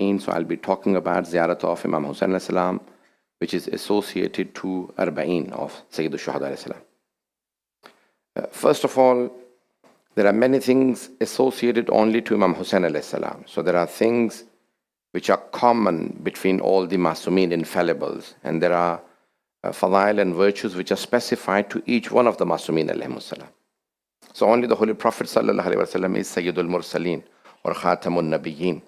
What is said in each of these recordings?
So I'll be talking about Ziyarat of Imam Hussain alayhi salam, which is associated to Arba'een of Sayyid al-Shuhada alayhi salam. First of all, there are many things associated only to Imam Hussain alayhi salam. So there are things which are common between all the Masumeen infallibles, and there are fadail and virtues which are specified to each one of the Masumeen alayhi salam. So only the Holy Prophet sallallahu alaihi wasallam is Sayyidul Mursaleen or Khatamun Nabiyyin,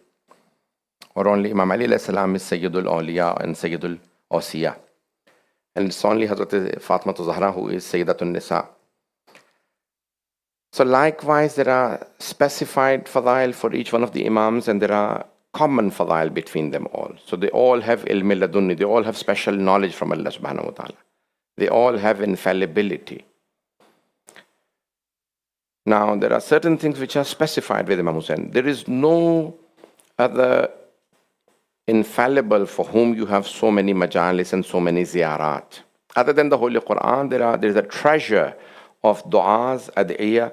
or only Imam Ali alayhi salam is Sayyidul Awliya and Sayyidul Awsiya, and it's only Hazrat Fatima Zahra who is Sayyidatun Nisa. So likewise, there are specified fadail for each one of the Imams, and there are common fadail between them all. So they all have ilm ladunni, they all have special knowledge from Allah subhanahu wa ta'ala. They all have infallibility. Now, there are certain things which are specified with Imam Hussain. There is no other infallible for whom you have so many majalis and so many ziyarat. Other than the Holy Quran, there is a treasure of du'as, ad'iyah,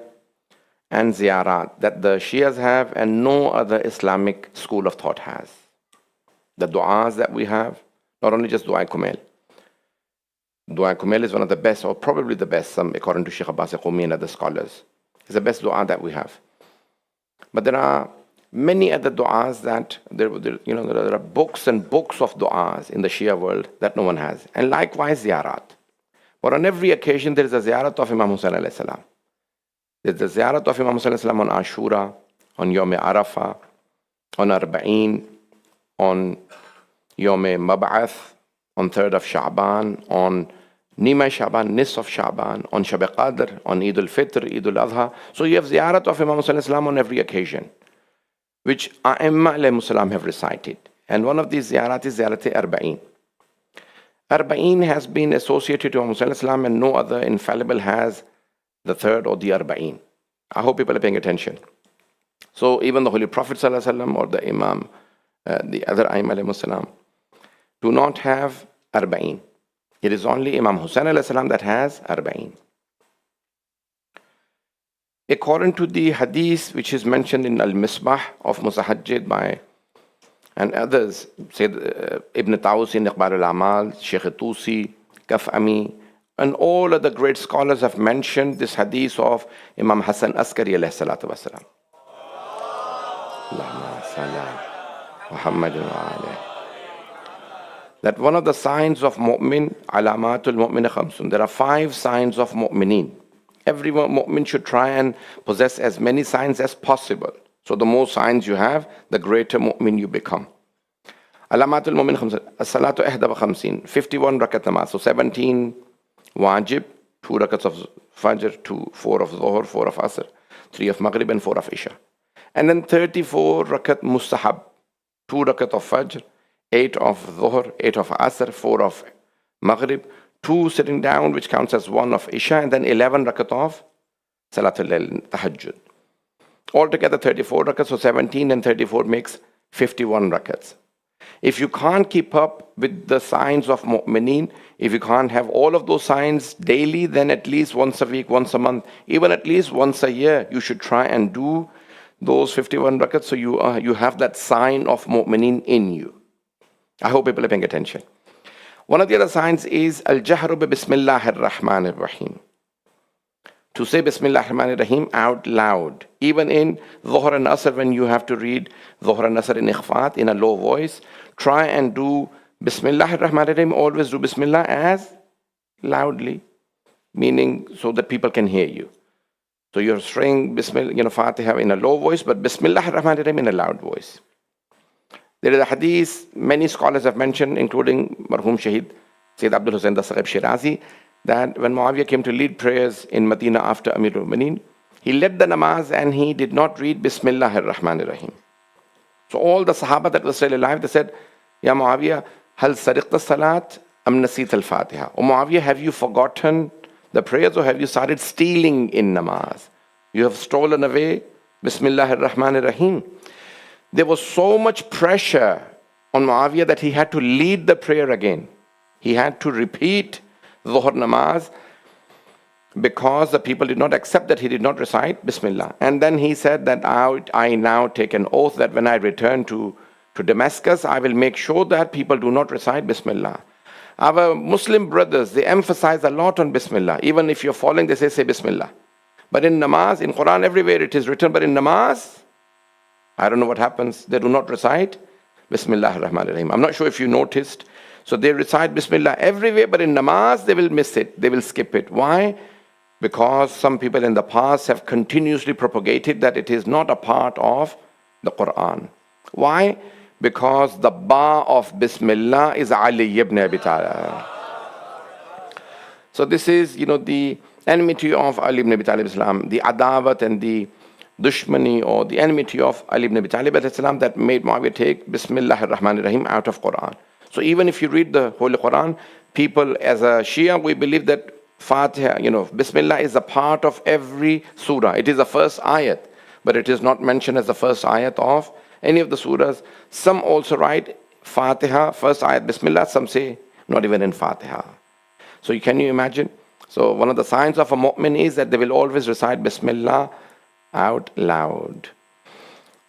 and ziyarat that the Shias have and no other Islamic school of thought has. The du'as that we have, not only just Du'a Kumail. Du'a Kumail is one of the best, or probably the best, according to Sheikh Abbas Qumi and other scholars. It's the best du'a that we have. But there are many other du'as that, there are books and books of du'as in the Shia world that no one has. And likewise ziyarat. But on every occasion there is a ziyarat of Imam Hussain alayhi salam. There's the ziyarat of Imam Hussain alayhi salam on Ashura, on Yawm Arafah, on Arba'een, on Yawm Mab'ath, on 3rd of Sha'ban, on Nima Sha'ban, Nis of Sha'ban, on Shab Qadr, on Eid al-Fitr, Eid al-Adha. So you have ziyarat of Imam Hussain alayhi salam on every occasion, which A'imma alayhi salam have recited. And one of these ziyarat is ziyarat Arba'een. Arba'een has been associated to Imam Hussain alayhi salam, and no other infallible has the third or the Arba'een. I hope people are paying attention. So even the Holy Prophet sallallahu alaihi wasallam or the Imam, the other A'imma alayhi salam, do not have Arba'een. It is only Imam Hussain alayhi salam that has Arba'een. According to the hadith which is mentioned in Al-Misbah of Musahajjid by and others, Sayyid Ibn Tawus in Iqbar al-Amal, Sheikh Tusi, Kaf'ami, and all other great scholars have mentioned this hadith of Imam Hassan Askari alayhi salatu wasalam. Allahumma salli Muhammadin wa alayhi. That one of the signs of mu'min, alamatul mu'min khamsun. There are 5 signs of mu'minin. Every mu'min should try and possess as many signs as possible. So the more signs you have, the greater mu'min you become. Alamatul mu'min khamsun. As-salatu ihda wa khamsin. 51 rakat namaz. So 17 wajib, 2 rakats of fajr, 4 of zuhr, 4 of asr, 3 of maghrib, and 4 of isha. And then 34 rakat mustahab, 2 rakat of fajr, 8 of dhuhr, 8 of asr, 4 of maghrib, 2 sitting down, which counts as 1 of isha, and then 11 rakat of salatul layl, tahajjud. Altogether 34 rakats, so 17 and 34 makes 51 rakats. If you can't keep up with the signs of mu'mineen, if you can't have all of those signs daily, then at least once a week, once a month, even at least once a year, you should try and do those 51 rakats so you have that sign of mu'mineen in you. I hope people are paying attention. One of the other signs is al-jahru bi bismillahir rahmanir rahim. To say bismillahir rahmanir rahim out loud. Even in dhuhr and asr, when you have to read dhuhr and asr in ikhfat, in a low voice, try and do bismillahir rahmanir rahim. Always do bismillah as loudly, meaning so that people can hear you. So you're saying bismillah, Fatiha in a low voice, but bismillahir rahmanir rahim in a loud voice. There is a hadith many scholars have mentioned, including Marhum Shaheed Sayyid Abdul Hussain Dasghaib Shirazi, that when Muawiyah came to lead prayers in Medina after Amirul Mu'mineen, he led the namaz and he did not read Bismillahir Rahmanir Rahim. So all the Sahaba that were still alive, they said, Ya Muawiyah, hal sariqta salat am nasit al-Fatiha? O Muawiyah, have you forgotten the prayers or have you started stealing in namaz? You have stolen away Bismillahir Rahmanir Rahim. There was so much pressure on Muawiyah that he had to lead the prayer again. He had to repeat Dhuhr namaz because the people did not accept that he did not recite Bismillah. And then he said that I now take an oath that when I return to to Damascus, I will make sure that people do not recite Bismillah. Our Muslim brothers, they emphasize a lot on Bismillah. Even if you're following, they say Bismillah. But in namaz, in Quran, everywhere it is written, but in namaz, I don't know what happens. They do not recite Bismillah ar-Rahman ar-Rahim. I'm not sure if you noticed. So they recite Bismillah everywhere, but in namaz, they will miss it. They will skip it. Why? Because some people in the past have continuously propagated that it is not a part of the Quran. Why? Because the ba of Bismillah is Ali ibn Abi Talib. So this is, the enmity of Ali ibn Abi Talib Islam, the adawat and the dushmani or the enmity of Ali ibn Abi Talib Islam that made Muawiyah take Bismillah ar-Rahman ar-Rahim out of Quran. So even if you read the Holy Quran, people as a Shia, we believe that Fatiha, Bismillah is a part of every surah. It is the first ayat, but it is not mentioned as the first ayat of any of the surahs. Some also write Fatiha, first ayat Bismillah, some say not even in Fatiha. So can you imagine? So one of the signs of a mu'min is that they will always recite Bismillah out loud.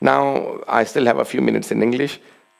Now I still have a few minutes in English.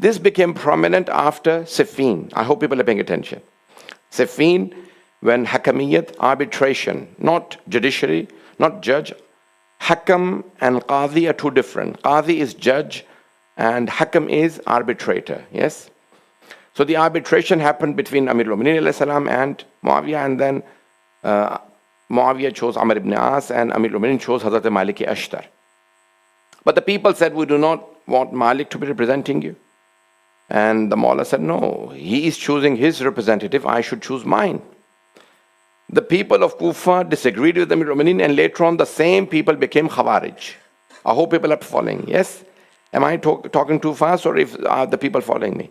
This became prominent after Siffin. I hope people are paying attention. Siffin, when Hakamiyat, arbitration, not judiciary, not judge. Hakam and Qadi are two different. Qadi is judge and Hakam is arbitrator. Yes? So the arbitration happened between Amir al-Mu'minin salam and Muawiyah, and then Muawiyah chose Amr ibn As and Amir al-Mu'minin chose Hazrat Malik Ashtar. But the people said, we do not want Malik to be representing you. And the Mawla said, no, he is choosing his representative, I should choose mine. The people of Kufa disagreed with Amir al-Mu'minin, and later on the same people became Khawarij. I hope people are following. Yes? Am I talking too fast, or if are the people following me?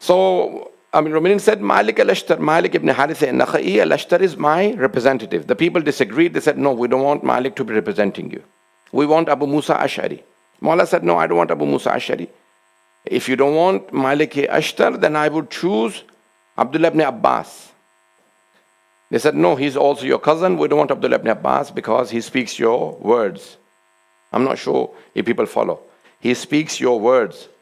So Amir al-Mu'minin said, Malik al-Ashtar, Malik ibn Harith al-Nakha'i, al-Ashtar is my representative. The people disagreed. They said, no, we don't want Malik to be representing you. We want Abu Musa Ash'ari. Mawla said, no, I don't want Abu Musa Ash'ari. If you don't want Malik Ashtar, then I would choose Abdullah ibn Abbas. They said, no, he's also your cousin. We don't want Abdullah ibn Abbas because he speaks your words. I'm not sure if people follow. He speaks your words.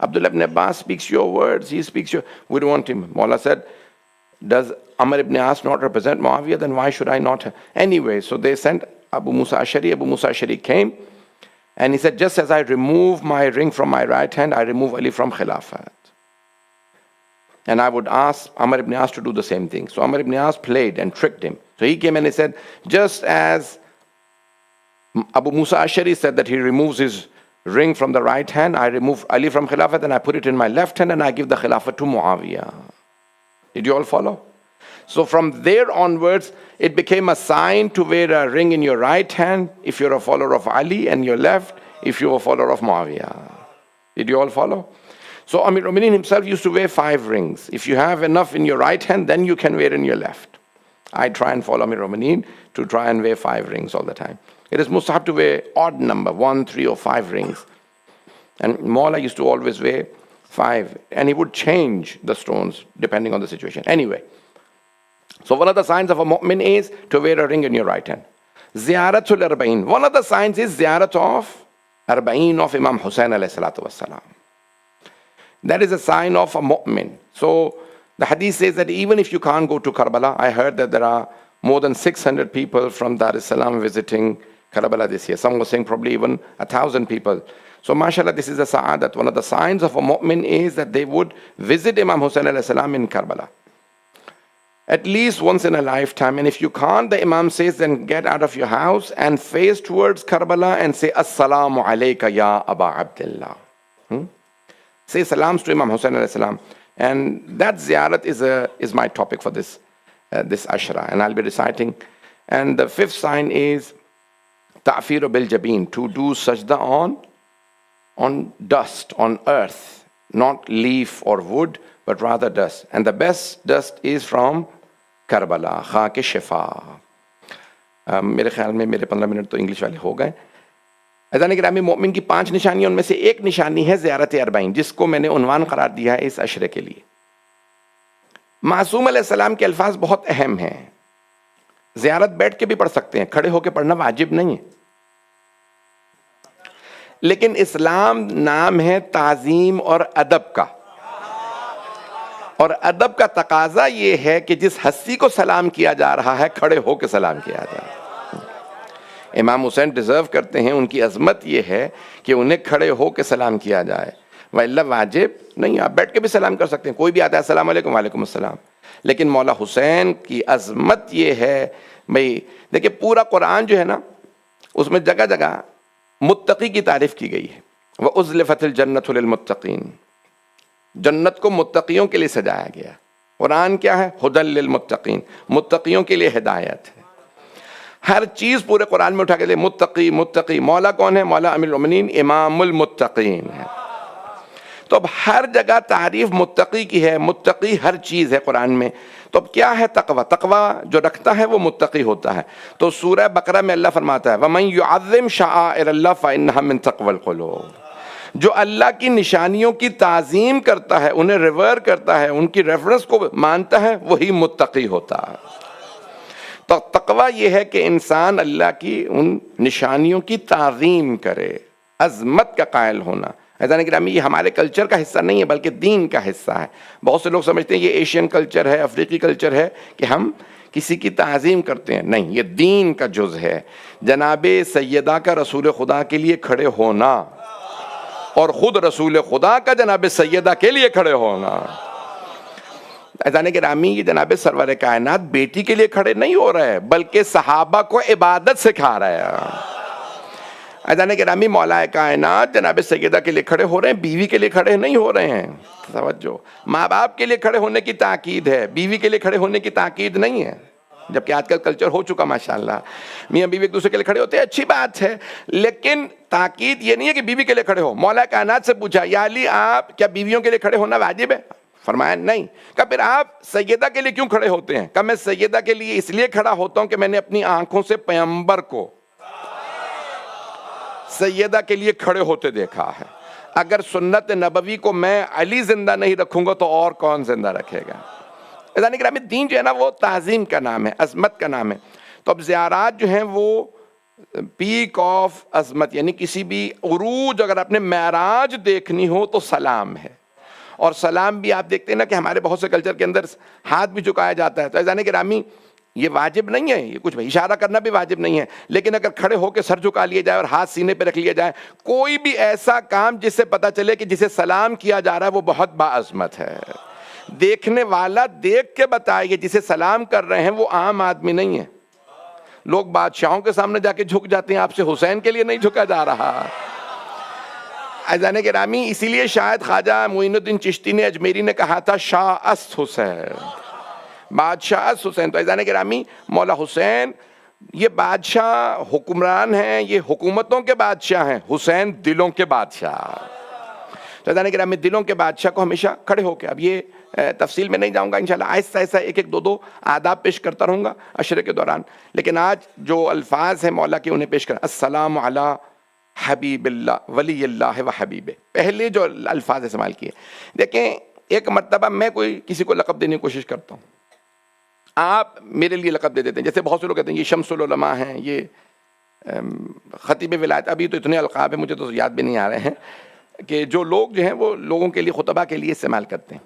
Abdullah ibn Abbas speaks your words, he speaks your... We don't want him. Mawla said, does Amr ibn As not represent Muawiyah? Then why should I not? Anyway, so they sent Abu Musa Ash'ari. Abu Musa Ash'ari came and he said, just as I remove my ring from my right hand, I remove Ali from Khilafat. And I would ask Amr ibn As to do the same thing. So Amr ibn As played and tricked him. So he came and he said, just as Abu Musa Ash'ari said that he removes his ring from the right hand, I remove Ali from Khilafat and I put it in my left hand and I give the Khilafat to Muawiyah. Did you all follow? So from there onwards, it became a sign to wear a ring in your right hand if you're a follower of Ali, and your left if you're a follower of Muawiyah. Did you all follow? So Amir al-Mu'minin himself used to wear 5 rings. If you have enough in your right hand, then you can wear in your left. I try and follow Amir al-Mu'minin to try and wear 5 rings all the time. It is mustahab to wear odd number, 1, 3 or 5 rings. And Mawla used to always wear 5. And he would change the stones depending on the situation. Anyway, so one of the signs of a mu'min is to wear a ring in your right hand. Ziyaratul Arba'in. One of the signs is ziyarat of Arba'in of Imam Hussain alayhi salatu wassalam. That is a sign of a mu'min. So the hadith says that even if you can't go to Karbala, I heard that there are more than 600 people from Dar es Salaam visiting Karbala this year. Some were saying probably even 1,000 people. So mashallah, this is a sa'adat. One of the signs of a mu'min is that they would visit Imam Hussain alayhi salam in Karbala. At least once in a lifetime. And if you can't, the Imam says, then get out of your house and face towards Karbala and say, Assalamu alayka ya Aba Abdullah. say salams to Imam Hussain alayhi salam. And that ziyarat is my topic for this ashra, and I'll be reciting. And the fifth sign is ta'firu bil jabeen, to do sajda on dust, on earth, not leaf or wood, but rather dust. And the best dust is from Karbala, خاک شفا. میرے خیال میں میرے 15 minute تو English والے ہو گئے. عزیزان گرامی، مومن کی 5 نشانیاں، ان میں سے ایک نشانی ہے زیارت اربعین، جس کو میں نے عنوان قرار دیا ہے اس عشرے کے لیے. معصوم علیہ السلام کے الفاظ بہت اہم ہیں. زیارت بیٹھ کے بھی پڑھ سکتے ہیں، کھڑے ہو کے پڑھنا واجب نہیں ہے. لیکن اسلام نام ہے تعظیم اور ادب کا، اور ادب کا تقاضا یہ ہے کہ جس ہستی کو سلام کیا جا رہا ہے کھڑے ہو کے سلام کیا جائے. امام حسین ڈیزرو کرتے ہیں، ان کی عظمت یہ ہے کہ انہیں کھڑے ہو کے سلام کیا جائے، وَإِلَّا واجب نہیں. آپ بیٹھ کے بھی سلام کر سکتے ہیں، کوئی بھی آتا ہے السلام علیکم، وعلیکم السلام. لیکن مولا حسین کی عظمت یہ ہے، بھئی دیکھیں پورا قرآن جو ہے نا، اس میں جگہ جگہ متقی کی تعریف کی گئی ہے. وَأُزْلِفَتِ الْجَنَّةُ لِلْمُتَّقِينَ، جنت کو متقیوں کے لیے سجایا گیا. قرآن کیا ہے؟ ہدی للمتقین، متقیوں کے لیے ہدایت ہے. ہر چیز پورے قرآن میں اٹھا کے لے متقی متقی. مولا کون ہے؟ مولا امیر المؤمنین امام المتقین ہے. تو اب ہر جگہ تعریف متقی کی ہے، متقی ہر چیز ہے قرآن میں. تو اب کیا ہے تقوی؟ تقوی جو رکھتا ہے وہ متقی ہوتا ہے. تو سورہ بقرہ میں اللہ فرماتا ہے وَمَن يُعَظِّمْ شَعَائِرَ اللَّهِ فَإِنَّهَا مِن تَقْوَى الْقُلُوبِ، جو اللہ کی نشانیوں کی تعظیم کرتا ہے، انہیں ریور کرتا ہے، ان کی ریفرنس کو مانتا ہے، وہی متقی ہوتا ہے. تو تقوی یہ ہے کہ انسان اللہ کی ان نشانیوں کی تعظیم کرے، عظمت کا قائل ہونا. عزیزان گرامی، یہ ہمارے کلچر کا حصہ نہیں ہے بلکہ دین کا حصہ ہے. بہت سے لوگ سمجھتے ہیں یہ ایشین کلچر ہے، افریقی کلچر ہے کہ ہم کسی کی تعظیم کرتے ہیں. نہیں، یہ دین کا جز ہے. جناب سیدہ کا رسول خدا کے لیے کھڑے ہونا اور خود رسول خدا کا جناب سیدہ کے لیے کھڑے ہونا. عزیزان گرامی، یہ جناب سرور کائنات بیٹی کے لیے کھڑے نہیں ہو رہے بلکہ صحابہ کو عبادت سکھا رہے ہیں. عزیزان گرامی، مولا کائنات جناب سیدہ کے لیے کھڑے ہو رہے ہیں، بیوی کے لیے کھڑے نہیں ہو رہے ہیں. توجہ، ماں باپ کے لیے کھڑے ہونے کی تاکید ہے، بیوی کے لیے کھڑے ہونے کی تاکید نہیں ہے. جبکہ آج کل کلچر ہو چکا ماشاءاللہ، میاں بیوی ایک دوسرے کے لیے کھڑے ہوتے ہیں، اچھی بات ہے، لیکن تاکید یہ نہیں ہے کہ بیوی کے لیے کھڑے ہو. مولا کائنات سے پوچھا یا علی، آپ کیا بیویوں کے لیے کھڑے ہونا واجب ہے؟ فرمایا نہیں. کہا پھر آپ سیدہ کے لیے کیوں کھڑے ہوتے ہیں؟ کہا میں سیدہ کے لیے اس لیے کھڑا ہوتا ہوں کہ میں نے اپنی آنکھوں سے پیغمبر کو سیدہ کے لیے کھڑے ہوتے دیکھا ہے. اگر سنت نبوی کو میں علی زندہ نہیں رکھوں گا تو اور کون زندہ رکھے گا؟ عزیزان گرامی، دین جو ہے نا وہ تعظیم کا نام ہے، عظمت کا نام ہے. تو اب زیارات جو ہیں وہ پیک آف عظمت، یعنی کسی بھی عروج، اگر آپ نے معراج دیکھنی ہو تو سلام ہے. اور سلام بھی آپ دیکھتے ہیں نا کہ ہمارے بہت سے کلچر کے اندر ہاتھ بھی جھکایا جاتا ہے. تو عزیزان گرامی، یہ واجب نہیں ہے، یہ کچھ اشارہ کرنا بھی واجب نہیں ہے، لیکن اگر کھڑے ہو کے سر جھکا لیا جائے اور ہاتھ سینے پہ رکھ لیا جائے، کوئی بھی ایسا کام جس سے پتہ چلے کہ جسے سلام کیا جا رہا ہے وہ بہت باعظمت ہے، دیکھنے والا دیکھ کے بتائے گا جسے سلام کر رہے ہیں وہ عام آدمی نہیں ہے. لوگ بادشاہوں کے سامنے جا کے جھک جاتے ہیں، آپ سے حسین کے لیے نہیں جھکا جا رہا. عزیزان گرامی، اسی لیے شاید خواجہ معین الدین چشتی نے اجمیری نے کہا تھا شاہ است حسین، بادشاہ است حسین. تو عزیزان گرامی، مولا حسین یہ بادشاہ حکمران ہیں، یہ حکومتوں کے بادشاہ ہیں، حسین دلوں کے بادشاہ. تو عزیزان گرامی، دلوں کے بادشاہ کو ہمیشہ کھڑے ہو کے، اب یہ تفصیل میں نہیں جاؤں گا، انشاءاللہ آہستہ آہستہ ایک ایک دو آداب پیش کرتا رہوں گا عشرے کے دوران. لیکن آج جو الفاظ ہیں مولا کے انہیں پیش کریں. السلام علی حبیب اللہ ولی اللہ و حبیب، پہلے جو الفاظ استعمال کیے. دیکھیں، ایک مرتبہ میں کوئی کسی کو لقب دینے کی کوشش کرتا ہوں، آپ میرے لیے لقب دے دیتے ہیں. جیسے بہت سے لوگ کہتے ہیں یہ شمس العلماء ہیں، یہ خطیب ولایت. ابھی تو اتنے القاب ہیں مجھے تو یاد بھی نہیں آ رہے ہیں کہ جو لوگ جو ہیں وہ لوگوں کے لیے، خطبہ کے لیے استعمال کرتے ہیں.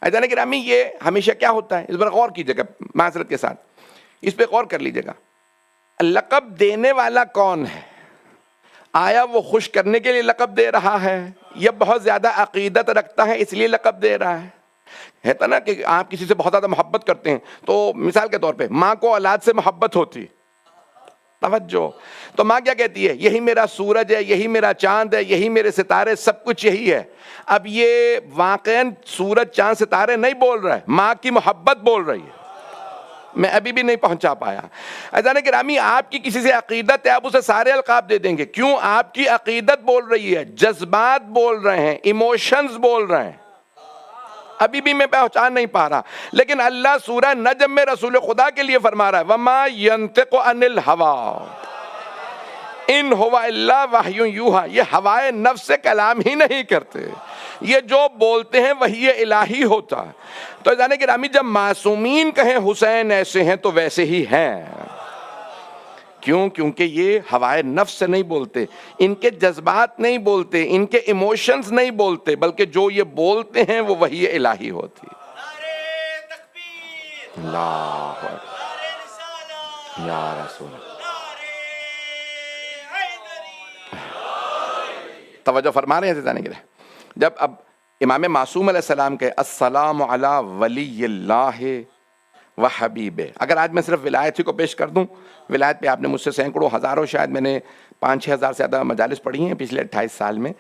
عزیزان گرامی، یہ ہمیشہ کیا ہوتا ہے، اس پر غور کیجیے گا معذرت کے ساتھ، اس پہ غور کر لیجیے گا. لقب دینے والا کون ہے؟ آیا وہ خوش کرنے کے لیے لقب دے رہا ہے یا بہت زیادہ عقیدت رکھتا ہے اس لیے لقب دے رہا ہے؟ ہے نا کہ آپ کسی سے بہت زیادہ محبت کرتے ہیں تو مثال کے طور پہ ماں کو اولاد سے محبت ہوتی، توجہ. تو ماں کیا کہتی ہے؟ یہی میرا سورج ہے، یہی میرا چاند ہے، یہی میرے ستارے، سب کچھ یہی ہے. اب یہ واقعاً سورج چاند ستارے نہیں بول رہا ہے، ماں کی محبت بول رہی ہے. میں ابھی بھی نہیں پہنچا پایا. عزیزان گرامی، آپ کی کسی سے عقیدت ہے، آپ اسے سارے القاب دے دیں گے. کیوں؟ آپ کی عقیدت بول رہی ہے، جذبات بول رہے ہیں، ایموشنز بول رہے ہیں. ابھی بھی میں پہچان نہیں پا رہا. لیکن اللہ سورہ نجم میں رسول خدا کے لیے فرما رہا ہے وَمَا يَنْتِقُ عَنِ الْهَوَىٰ إِنْ هُوَ إِلَّا وَحْيٌ يُوحَىٰ. یہ ہوائے نفس سے کلام ہی نہیں کرتے، یہ جو بولتے ہیں وہی الہی ہوتا ہے. تو جانے گرامی، جب معصومین کہیں حسین ایسے ہیں تو ویسے ہی ہیں. کیوں؟ کیونکہ یہ ہوائے نفس سے نہیں بولتے، ان کے جذبات نہیں بولتے، ان کے ایموشنز نہیں بولتے، بلکہ جو یہ بولتے ہیں وہ وحی الہی ہوتی. اللہ یا رسول اللہ. توجہ فرما رہے ہیں جانے کے لیے. جب اب امام معصوم علیہ السلام کے السلام علی ولی اللہ و حبیب، اگر آج میں صرف ولایت ہی کو پیش کر دوں، ولایت پہ آپ نے مجھ سے سینکڑوں ہزاروں، شاید میں نے 5-6 ہزار سے زیادہ مجالس پڑھی ہیں پچھلے 28 سال میں،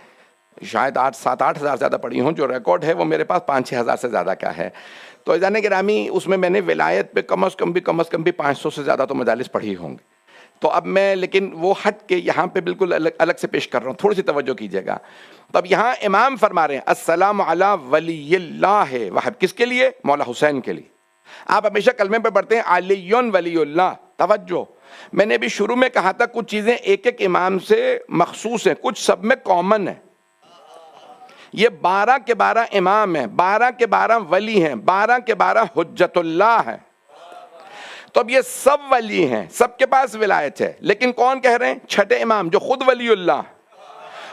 شاید 7-8 ہزار سے زیادہ پڑھی ہوں. جو ریکارڈ ہے وہ میرے پاس 5-6 ہزار سے زیادہ کا ہے. تو عزیزان گرامی، اس میں نے ولایت پہ کم از کم بھی 500 سے زیادہ تو مجالس پڑھی ہوں گی. تو اب میں لیکن وہ ہٹ کے یہاں پہ بالکل الگ سے پیش کر رہا ہوں، تھوڑی سی توجہ کیجیے گا. تو اب یہاں امام فرما رہے ہیں السلام علی ولی اللہ وحب. کس کے لیے؟ مولا حسین کے لیے. آپ ہمیشہ کلمے پہ پڑھتے ہیں علی ولی اللہ. توجہ، میں نے بھی شروع میں کہا تھا کچھ چیزیں ایک ایک امام سے مخصوص ہیں، کچھ سب میں کامن ہیں. یہ 12 کے 12 امام ہیں، 12 کے 12 ولی ہیں، 12 کے 12 حجت اللہ ہیں. تو اب یہ سب ولی ہیں، سب کے پاس ولایت ہے، لیکن کون کہہ رہے ہیں؟ چھٹے امام جو خود ولی اللہ،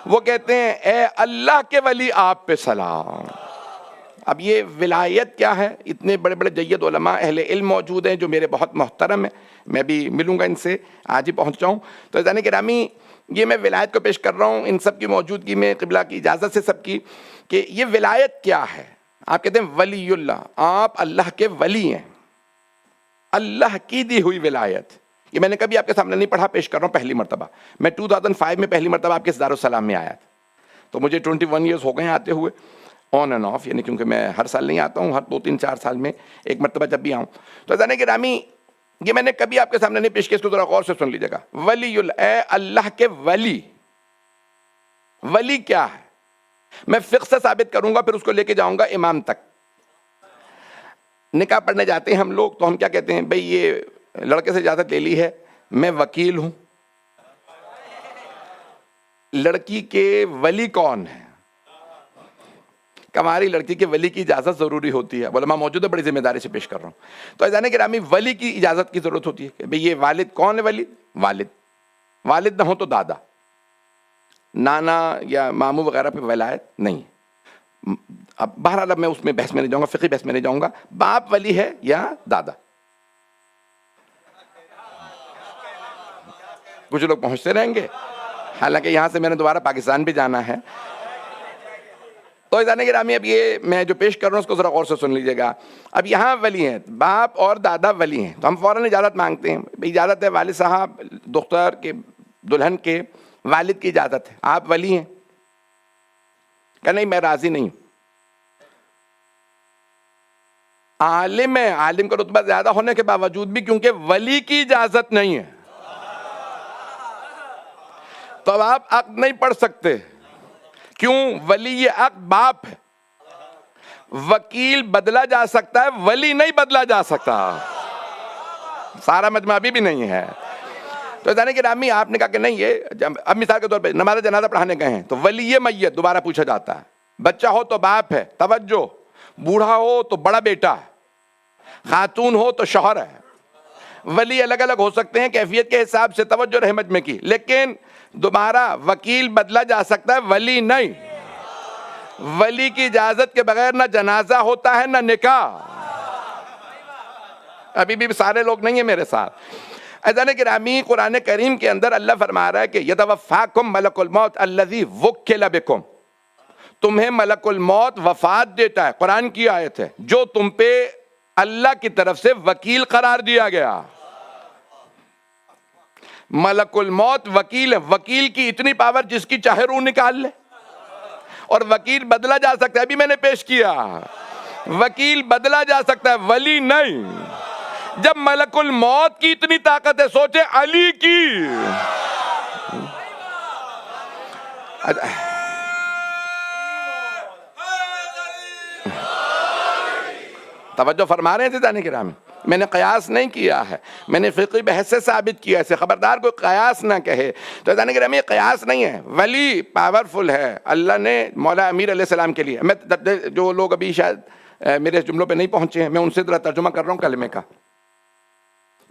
وہ کہتے ہیں اے اللہ کے ولی آپ پہ سلام. اب یہ ولایت کیا ہے؟ اتنے بڑے بڑے جید علماء اہل علم موجود ہیں جو میرے بہت محترم ہیں، میں بھی ملوں گا ان سے، آج ہی پہنچ جاؤں. تو عزیزان گرامی، یہ میں ولایت کو پیش کر رہا ہوں ان سب کی موجودگی میں، قبلہ کی اجازت سے سب کی، کہ یہ ولایت کیا ہے. آپ کہتے ہیں ولی اللہ، آپ اللہ کے ولی ہیں، اللہ کی دی ہوئی ولایت. یہ میں نے کبھی آپ کے سامنے نہیں پڑھا، پیش کر رہا ہوں پہلی مرتبہ. میں 2005 میں پہلی مرتبہ آپ کے دارالسلام میں آیا تھا، تو مجھے 21 ایئرز ہو گئے ہیں آتے ہوئے، آن اینڈ آف، یعنی کیونکہ میں ہر سال نہیں آتا ہوں، ہر 2-3-4 سال میں ایک مرتبہ جب بھی آؤں. تو عزیزان گرامی، یہ میں نے کبھی آپ کے سامنے نہیں پیش کیا، اس کو ذرا غور سے سن لیجیے گا. ولی اے اللہ کے ولی. ولی کیا ہے؟ میں فقہ سے ثابت کروں گا، پھر اس کو لے کے جاؤں گا امام تک. نکاح پڑھنے جاتے ہیں ہم لوگ تو ہم کیا کہتے ہیں؟ بھئی یہ لڑکے سے اجازت لے لی ہے، میں وکیل ہوں. لڑکی کے ولی کون ہے؟ کماری لڑکی کے ولی کی اجازت ضروری ہوتی ہے. علماء موجود ہے، بڑی ذمہ داری سے پیش کر رہا ہوں. تو عزیزان گرامی، ولی کی اجازت کی ضرورت ہوتی ہے کہ بھئی یہ والد کون ہے؟ ولی والد نہ ہو تو دادا، نانا یا ماموں وغیرہ پہ ولایت نہیں. اب بہرحال اب میں اس میں بحث میں نہیں جاؤں گا، فقہی بحث میں نہیں جاؤں گا. باپ ولی ہے یا دادا؟ کچھ لوگ پہنچتے رہیں گے، حالانکہ یہاں سے میں نے دوبارہ پاکستان بھی جانا ہے. تو عزیزان گرامی، اب یہ میں جو پیش کر رہا ہوں اس کو ذرا غور سے سن لیجیے گا. اب یہاں ولی ہیں، باپ اور دادا ولی ہیں، تو ہم فوراً اجازت مانگتے ہیں. اجازت ہے والد صاحب، دختر کے، دلہن کے والد کی اجازت ہے، آپ ولی ہیں. کہ نہیں میں راضی نہیں ہوں. عالم ہے، عالم کا رتبہ زیادہ ہونے کے باوجود بھی کیونکہ ولی کی اجازت نہیں ہے تو اب آپ عقد نہیں پڑھ سکتے. کیوں؟ ولی یہ عقد باپ ہے. وکیل بدلا جا سکتا ہے، ولی نہیں بدلا جا سکتا. سارا مجمع ابھی بھی نہیں ہے. تو جانے کہ رامی آپ نے کہا کہ نہیں، یہ اب مثال کے طور پہ نماز جنازہ پڑھانے گئے ہیں تو ولی میت دوبارہ پوچھا جاتا ہے. بچہ ہو تو باپ ہے، توجہ، بوڑھا ہو تو بڑا بیٹا ہے، خاتون ہو تو شوہر ہے. ولی الگ الگ ہو سکتے ہیں کیفیت کے حساب سے، توجہ رہے مجمع کی، لیکن دوبارہ وکیل بدلا جا سکتا ہے، ولی نہیں. ولی کی اجازت کے بغیر نہ جنازہ ہوتا ہے نہ نکاح. ابھی بھی سارے لوگ نہیں ہیں میرے ساتھ. عزیزان گرامی، قرآن کریم کے اندر اللہ فرما رہا ہے کہ یتوفاکم ملک الموت الذی وکل بکم، تمہیں ملک الموت وفات دیتا ہے. قرآن کی آیت ہے، جو تم پہ اللہ کی طرف سے وکیل قرار دیا گیا. ملک الموت وکیل ہے، وکیل کی اتنی پاور جس کی چاہے روح نکال لے، اور وکیل بدلا جا سکتا ہے، ابھی میں نے پیش کیا، وکیل بدلا جا سکتا ہے، ولی نہیں۔ جب ملک الموت کی اتنی طاقت ہے، سوچے علی کی۔ توجہ فرما رہے ہیں عزیزان کرام، میں نے قیاس نہیں کیا ہے، میں نے فقہی بحث سے ثابت کیا ہے، خبردار کوئی قیاس نہ کہے۔ تو عزیزان کرام یہ قیاس نہیں ہے، ولی پاورفل ہے، اللہ نے مولا امیر علیہ السلام کے لیے، میں جو لوگ ابھی شاید میرے جملوں پہ نہیں پہنچے ہیں، میں ان سے ذرا ترجمہ کر رہا ہوں کلمے کا۔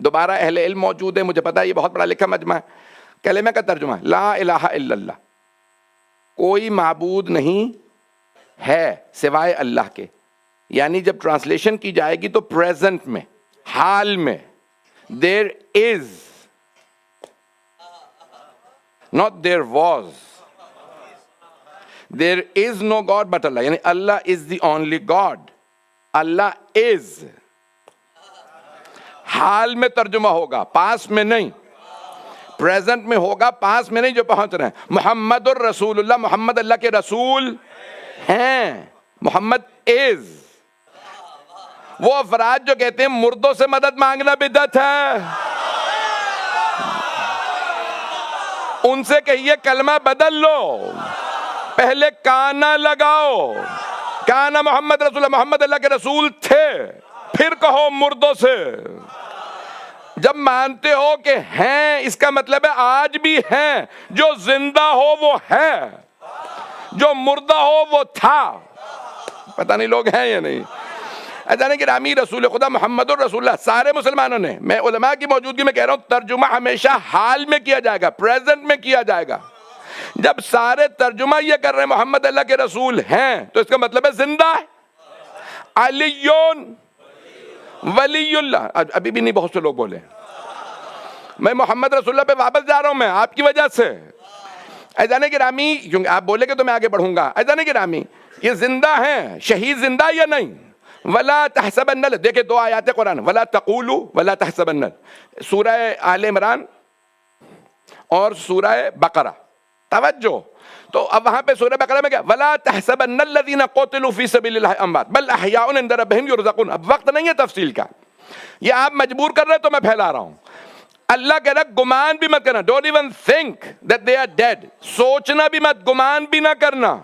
دوبارہ اہل علم موجود ہے، مجھے پتا ہے یہ بہت بڑا لکھا مجمع ہے۔ کلمے کا ترجمہ، لا الہ الا اللہ، کوئی معبود نہیں ہے سوائے اللہ کے، یعنی جب ٹرانسلیشن کی جائے گی تو پریزنٹ میں، حال میں، دیر از، not there was، there is no God but Allah، یعنی اللہ is the only God، Allah is، حال میں ترجمہ ہوگا، پاس میں نہیں، پریزنٹ میں ہوگا، پاس میں نہیں جو پہنچ رہے ہیں۔ محمد الرسول اللہ، محمد اللہ کے رسول ہیں، محمد is۔ وہ افراد جو کہتے ہیں مردوں سے مدد مانگنا بدعت ہے، ان سے کہیے کلمہ بدل لو، پہلے کانا لگاؤ، کانا محمد رسول اللہ، محمد اللہ کے رسول تھے، پھر کہو مردوں سے۔ جب مانتے ہو کہ ہیں، اس کا مطلب ہے آج بھی ہیں، جو زندہ ہو وہ ہے، جو مردہ ہو وہ تھا۔ پتہ نہیں لوگ ہیں یا نہیں۔ اذان گرامی، رسول خدا محمد الرسول اللہ، سارے مسلمانوں نے، میں علماء کی موجودگی میں کہہ رہا ہوں، ترجمہ ہمیشہ حال میں کیا جائے گا، پریزنٹ میں کیا جائے گا۔ جب سارے ترجمہ یہ کر رہے ہیں محمد اللہ کے رسول ہیں، تو اس کا مطلب ہے زندہ ہے۔ علیون ولی اللہ، ابھی بھی نہیں بہت سے لوگ بولے، میں محمد رسول اللہ پہ واپس جا رہا ہوں، میں آپ کی وجہ سے۔ اذان گرامی، کیونکہ آپ بولے کہ تو میں آگے بڑھوں گا۔ اذان گرامی، یہ زندہ ہیں، شہید زندہ یا نہیں؟ وَلَا تَحْسَبَنَّ، دیکھیں دو آیات قرآن، وَلَا تَقُولُوا وَلَا تَحْسَبَنَّ، سورہ آل عمران اور سورہ بقرہ، توجہ۔ تو اب وہاں پہ سورہ بقرہ میں کیا؟ وَلَا تَحْسَبَنَّ الَّذِينَ قُتِلُوا فِي سَبِيلِ اللَّهِ أَمْوَاتٌ بَلْ أَحْيَاءٌ عِندَ رَبِّهِمْ يُرْزَقُونَ۔ اب وقت نہیں ہے تفصیل کا، یہ آپ مجبور کر رہے تو میں پھیلا رہا ہوں۔ اللہ کہہ رہا گمان بھی مت کرنا، don't even think that they are dead, سوچنا بھی مت، گمان بھی نہ کرنا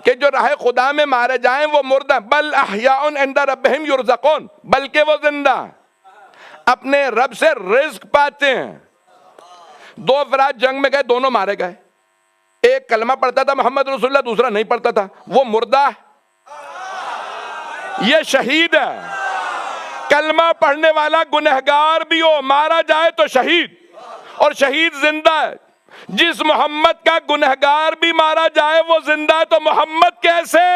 کہ جو راہ خدا میں مارے جائیں وہ مردہ، بل احیاء عند ربہم یرزقون، بلکہ وہ زندہ اپنے رب سے رزق پاتے ہیں۔ دو افراد جنگ میں گئے، دونوں مارے گئے، ایک کلمہ پڑھتا تھا محمد رسول اللہ، دوسرا نہیں پڑھتا تھا، وہ مردہ ہے، یہ شہید ہے۔ کلمہ پڑھنے والا گنہگار بھی ہو، مارا جائے تو شہید، اور شہید زندہ ہے۔ جس محمد کا گنہگار بھی مارا جائے وہ زندہ ہے، تو محمد کیسے؟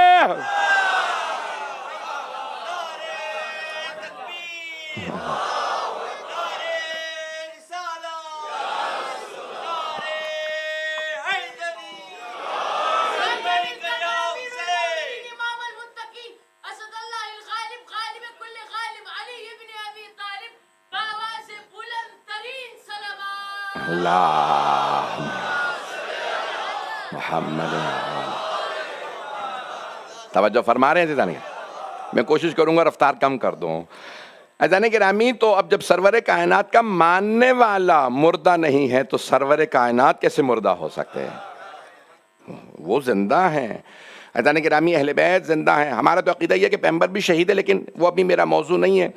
اللہ محمد، توجہ فرما رہے ہیں عزیزان، میں کوشش کروں گا رفتار کم کر دوں۔ عزیزان گرامی، تو اب جب سرور کائنات کا ماننے والا مردہ نہیں ہے تو سرور کائنات کیسے مردہ ہو سکتے ہیں؟ وہ زندہ ہیں۔ عزیزان گرامی، اہل بیت زندہ ہیں۔ ہمارا تو عقیدہ یہ ہے کہ پیغمبر بھی شہید ہے، لیکن وہ ابھی میرا موضوع نہیں ہے۔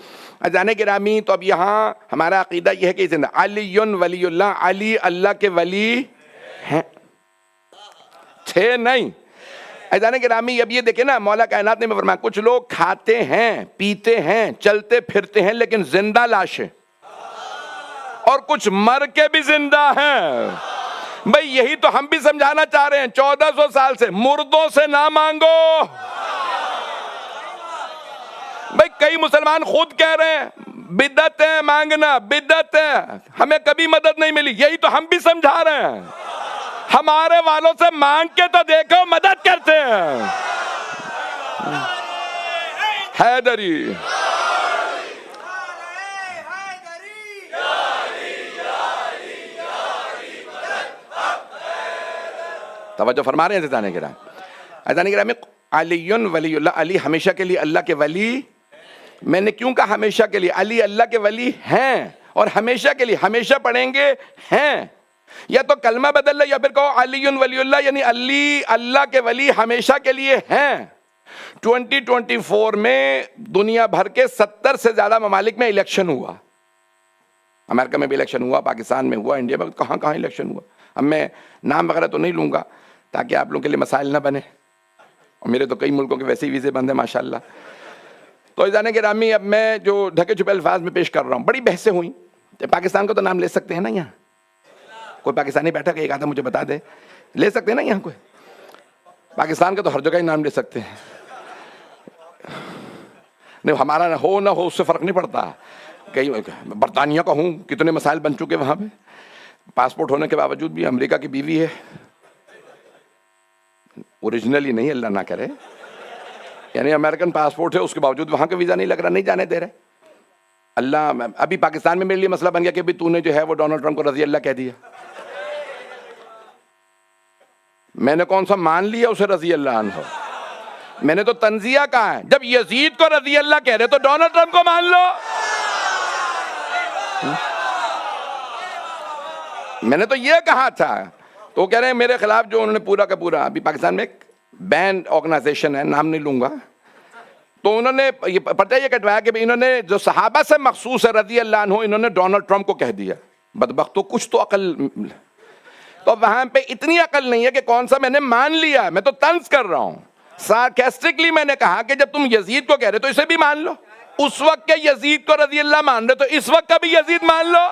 عزیزان گرامی، تو اب یہاں ہمارا عقیدہ یہ ہے کہ زندہ، علی ولی اللہ، علی اللہ کے ولی ہیں، تھے نہیں۔ عزیزان گرامی، اب یہ دیکھیں نا، مولا کائنات نے میں فرمایا کچھ لوگ کھاتے ہیں، پیتے ہیں، چلتے پھرتے ہیں، لیکن زندہ لاشیں، اور کچھ مر کے بھی زندہ ہیں۔ بھئی یہی تو ہم بھی سمجھانا چاہ رہے ہیں 1400 سال سے، مردوں سے نہ مانگو۔ بھئی کئی مسلمان خود کہہ رہے ہیں بدعت ہے مانگنا، بدعت ہے، ہمیں کبھی مدد نہیں ملی، یہی تو ہم بھی سمجھا رہے ہیں۔ ہمارے والوں سے مانگ کے تو دیکھو، مدد کرتے ہیں۔ حیدری، توجہ فرما رہے ہیں عزیزان کرام؟ عزیزان کرام، علی ولی اللہ، علی ہمیشہ کے لیے اللہ کے ولی. میں نے کیوں کہا ہمیشہ کے لیے؟ علی اللہ کے ولی ہیں اور ہمیشہ کے لیے، ہمیشہ پڑھیں گے ہیں. یا تو کلمہ بدل لے یا پھر کہو علی ولی اللہ، یعنی علی اللہ کے ولی ہمیشہ کے لیے ہیں. 2024 میں دنیا بھر کے 70 سے زیادہ ممالک میں الیکشن ہوا. امریکہ میں بھی الیکشن ہوا، پاکستان میں ہوا، انڈیا میں، کہاں کہاں الیکشن ہوا. اب میں نام وغیرہ تو نہیں لوں گا تاکہ آپ لوگوں کے لیے مسائل نہ بنے، اور میرے تو کئی ملکوں کے ویسے ہی ویزے بند ہیں ماشاءاللہ. تو عزیزان گرامی، اب میں جو ڈھکے چھپے الفاظ میں پیش کر رہا ہوں، بڑی بحثیں ہوئیں. پاکستان کا تو نام لے سکتے ہیں نا یہاں؟ کوئی پاکستانی بیٹھا کہ ایک آدھا مجھے بتا دے، لے سکتے ہیں نا یہاں کوئی؟ پاکستان کا تو ہر جگہ ہی نام لے سکتے ہیں. نہیں، ہمارا نہ ہو اس سے فرق نہیں پڑتا. کئی برطانیہ کا ہوں، کتنے مسائل بن چکے وہاں پہ. پاسپورٹ ہونے کے باوجود بھی امریکہ کی بیوی ہے، اوریجنلی نہیں، اللہ نہ کرے، یعنی امریکن پاسپورٹ ہے، اس کے باوجود وہاں کا ویزا نہیں لگ رہا، نہیں جانے دے رہے. اللہ، ابھی پاکستان میں میرے لیے مسئلہ بن گیا کہ تو نے جو ہے وہ ڈونلڈ ٹرمپ کو رضی اللہ کہہ دیا. میں نے کون سا مان لیا اسے رضی اللہ عنہ؟ میں نے تو تنزیہ کہا ہے. جب یزید کو رضی اللہ کہہ رہے تو ڈونلڈ ٹرمپ کو مان لو. میں نے تو یہ کہا تھا. تو کہہ رہے ہیں میرے خلاف جو انہوں نے پورا کا پورا، ابھی پاکستان میں ایک بین آرگنائزیشن ہے، نام نہیں لوں گا، تو انہوں نے یہ پتہ یہ کٹوایا کہ انہوں نے جو صحابہ سے مخصوص ہے رضی اللہ عنہ، انہوں نے ڈونلڈ ٹرمپ کو کہہ دیا. بدبختو، کچھ تو عقل. تو وہاں پہ اتنی عقل نہیں ہے کہ کون سا میں نے مان لیا. میں تو طنز کر رہا ہوں، سارکیسٹکلی میں نے کہا کہ جب تم یزید کو کہہ رہے تو اسے بھی مان لو. اس وقت کے یزید کو رضی اللہ مان رہے تو اس وقت کا بھی یزید مان لو.